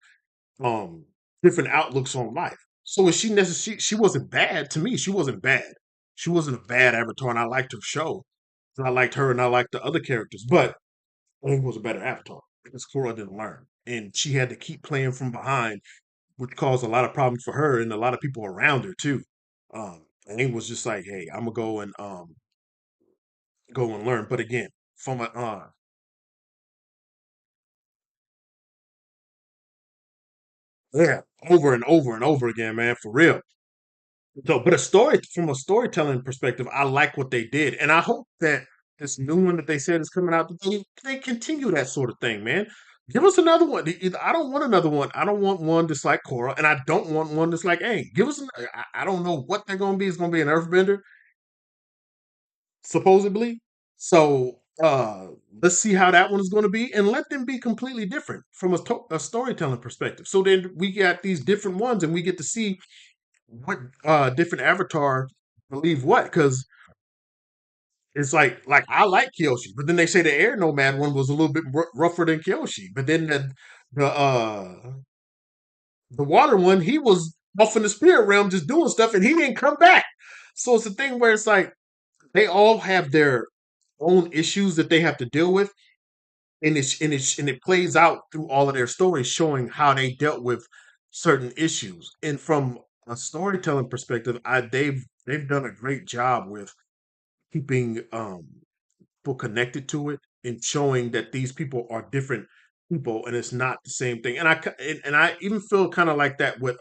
um different outlooks on life. So is she necessarily she wasn't bad to me. She wasn't bad. She wasn't a bad avatar, and I liked her show. And I liked her, and I liked the other characters. But I think it was a better avatar because Korra didn't learn, and she had to keep playing from behind, which caused a lot of problems for her and a lot of people around her too. And it was just like, hey, I'm gonna go and learn. But again, from a yeah, over and over and over again, man, for real. So, but a story from a storytelling perspective, I like what they did, and I hope that this new one that they said is coming out, that they continue that sort of thing, man. Give us another one. I don't want another one. I don't want one that's like Korra, and I don't want one that's like Aang. Give us. I don't know what they're going to be. It's going to be an Earthbender, supposedly. So let's see how that one is going to be, and let them be completely different from a storytelling perspective. So then we got these different ones, and we get to see what different avatar believe what, because it's like I like Kyoshi, but then they say the Air Nomad one was a little bit rougher than Kyoshi, but then the water one, he was off in the spirit realm just doing stuff, and he didn't come back. So it's a thing where it's like they all have their own issues that they have to deal with, and it plays out through all of their stories, showing how they dealt with certain issues. And from a storytelling perspective, they've done a great job with keeping people connected to it and showing that these people are different people and it's not the same thing. And I even feel kind of like that with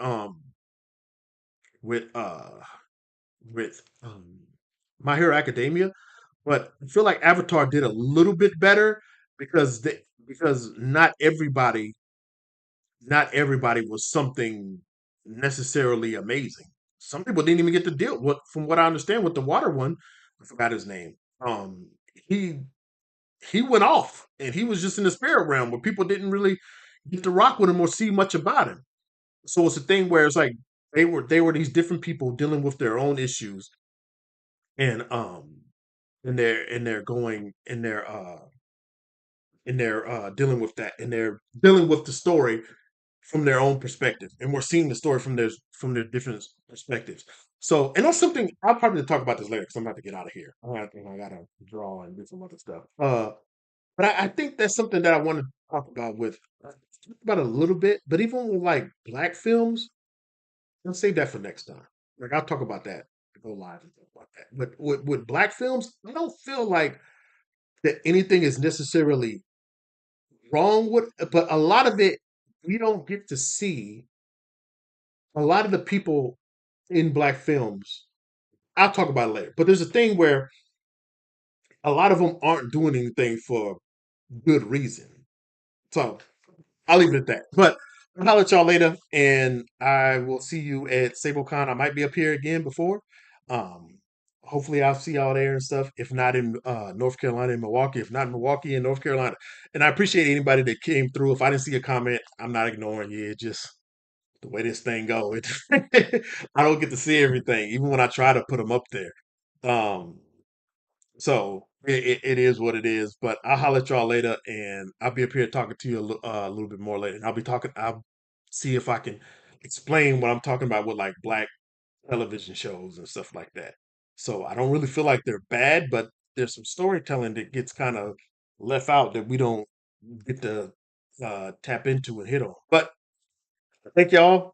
with My Hero Academia, but I feel like Avatar did a little bit better because not everybody was something necessarily amazing. Some people didn't even get to deal with, from what I understand, with the water one. I forgot his name. Um, he he went off, and he was just in the spirit realm where people didn't really get to rock with him or see much about him. So it's a thing where it's like they were these different people dealing with their own issues, and and they're going and they're dealing with that, and they're dealing with the story from their own perspective, and we're seeing the story from their different perspectives. So, and that's something I'll probably talk about this later because I'm about to get out of here. I gotta draw and do some other stuff. But I think that's something that I want to talk about talk about a little bit. But even with like black films, I'll save that for next time. Like I'll talk about that. Go live and talk about that. But with black films, I don't feel like that anything is necessarily wrong with, but a lot of it we don't get to see a lot of the people in black films. I'll talk about it later. But there's a thing where a lot of them aren't doing anything for good reason. So I'll leave it at that. But I'll holler at y'all later, and I will see you at Sablecon. I might be up here again before. Um, hopefully I'll see y'all there and stuff. If not in North Carolina and Milwaukee, if not in Milwaukee and North Carolina. And I appreciate anybody that came through. If I didn't see a comment, I'm not ignoring you. It just the way this thing go. It, I don't get to see everything, even when I try to put them up there. Um, so it is what it is. But I'll holler at y'all later, and I'll be up here talking to you a little bit more later. And I'll be talking. I'll see if I can explain what I'm talking about with like black television shows and stuff like that. So I don't really feel like they're bad, but there's some storytelling that gets kind of left out that we don't get to tap into and hit on. But thank y'all.